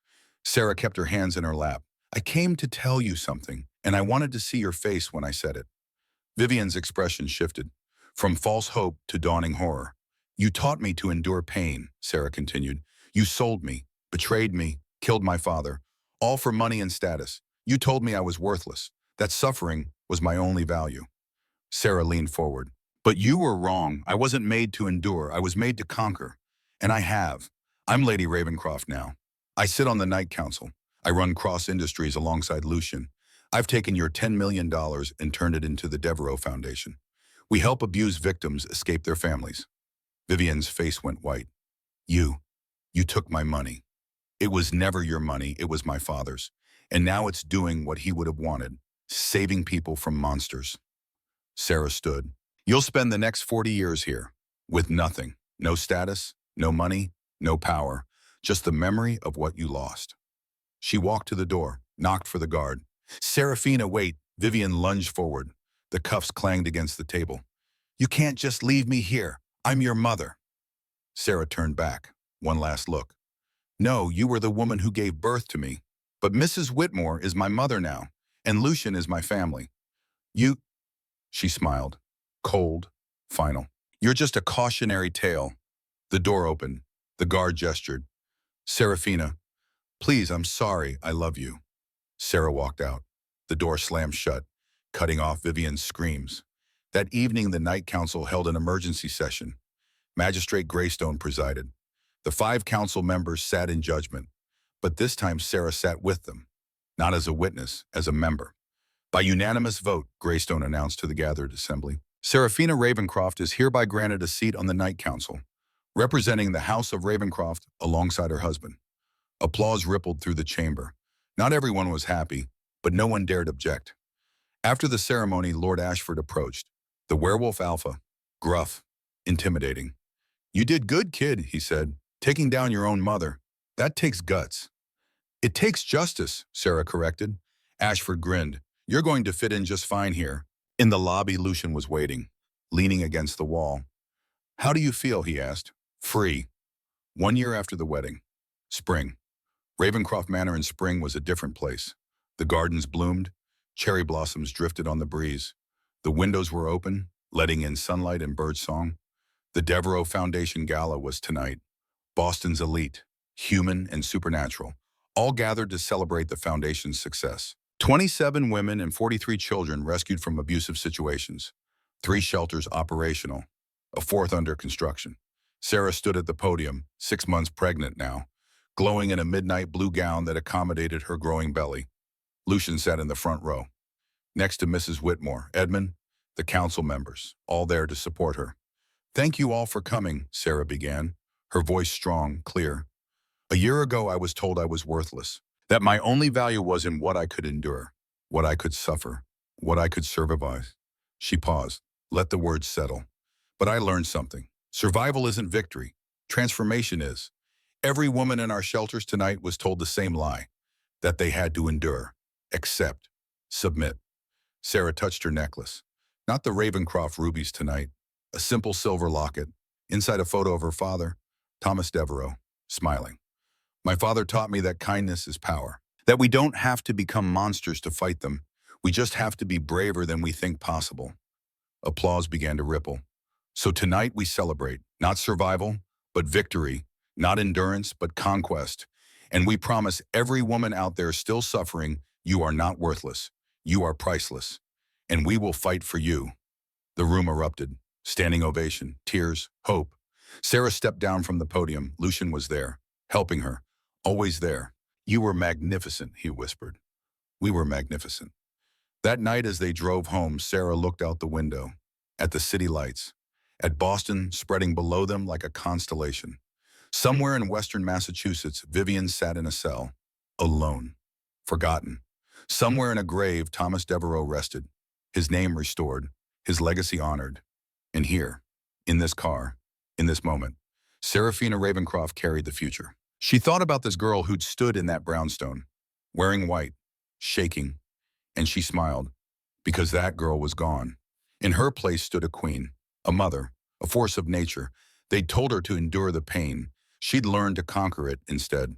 Sarah kept her hands in her lap. I came to tell you something, and I wanted to see your face when I said it. Vivian's expression shifted, from false hope to dawning horror. You taught me to endure pain, Sarah continued. You sold me, betrayed me, killed my father, all for money and status. You told me I was worthless, that suffering was my only value. Sarah leaned forward. But you were wrong. I wasn't made to endure. I was made to conquer. And I have. I'm Lady Ravencroft now. I sit on the Night Council. I run Cross Industries alongside Lucian. I've taken your $10 million and turned it into the Devereaux Foundation. We help abused victims escape their families. Vivian's face went white. You took my money. It was never your money, it was my father's. And now it's doing what he would have wanted, saving people from monsters. Sarah stood. You'll spend the next 40 years here, with nothing. No status, no money, no power, just the memory of what you lost. She walked to the door, knocked for the guard. Serafina, wait. Vivian lunged forward. The cuffs clanged against the table. You can't just leave me here. I'm your mother. Sarah turned back. One last look. No, you were the woman who gave birth to me. But Mrs. Whitmore is my mother now, and Lucian is my family. She smiled. Cold, final. You're just a cautionary tale. The door opened. The guard gestured. Serafina, please, I'm sorry, I love you. Sarah walked out. The door slammed shut, cutting off Vivian's screams. That evening, the Night Council held an emergency session. Magistrate Greystone presided. The 5 council members sat in judgment, but this time Sarah sat with them, not as a witness, as a member. By unanimous vote, Greystone announced to the gathered assembly, Serafina Ravencroft is hereby granted a seat on the Night Council, representing the House of Ravencroft alongside her husband. Applause rippled through the chamber. Not everyone was happy, but no one dared object. After the ceremony, Lord Ashford approached. The werewolf alpha, gruff, intimidating. You did good, kid, he said, taking down your own mother. That takes guts. It takes justice, Sarah corrected. Ashford grinned. You're going to fit in just fine here. In the lobby, Lucian was waiting, leaning against the wall. How do you feel, he asked. Free. 1 year after the wedding. Spring. Ravencroft Manor in spring was a different place. The gardens bloomed. Cherry blossoms drifted on the breeze. The windows were open, letting in sunlight and birdsong. The Devereaux Foundation Gala was tonight. Boston's elite, human and supernatural, all gathered to celebrate the Foundation's success. 27 women and 43 children rescued from abusive situations. 3 shelters operational, a 4th under construction. Sarah stood at the podium, 6 months pregnant now, glowing in a midnight blue gown that accommodated her growing belly. Lucian sat in the front row, next to Mrs. Whitmore, Edmund, the council members, all there to support her. "Thank you all for coming," Sarah began, her voice strong, clear. "A year ago I was told I was worthless, that my only value was in what I could endure, what I could suffer, what I could survive." She paused, let the words settle. "But I learned something. Survival isn't victory. Transformation is. Every woman in our shelters tonight was told the same lie, that they had to endure, accept, submit." Sarah touched her necklace. Not the Ravencroft rubies tonight, a simple silver locket, inside a photo of her father, Thomas Devereux, smiling. "My father taught me that kindness is power, that we don't have to become monsters to fight them. We just have to be braver than we think possible." Applause began to ripple. "So tonight we celebrate, not survival, but victory, not endurance, but conquest. And we promise every woman out there still suffering, you are not worthless. You are priceless. And we will fight for you." The room erupted. Standing ovation, tears, hope. Sarah stepped down from the podium. Lucian was there, helping her, always there. "You were magnificent," he whispered. "We were magnificent." That night as they drove home, Sarah looked out the window, at the city lights, at Boston spreading below them like a constellation. Somewhere in western Massachusetts, Vivian sat in a cell, alone, forgotten. Somewhere in a grave, Thomas Devereux rested, his name restored, his legacy honored. And here, in this car, in this moment, Seraphina Ravencroft carried the future. She thought about this girl who'd stood in that brownstone, wearing white, shaking, and she smiled, because that girl was gone. In her place stood a queen, a mother, a force of nature. They'd told her to endure the pain. She'd learned to conquer it instead.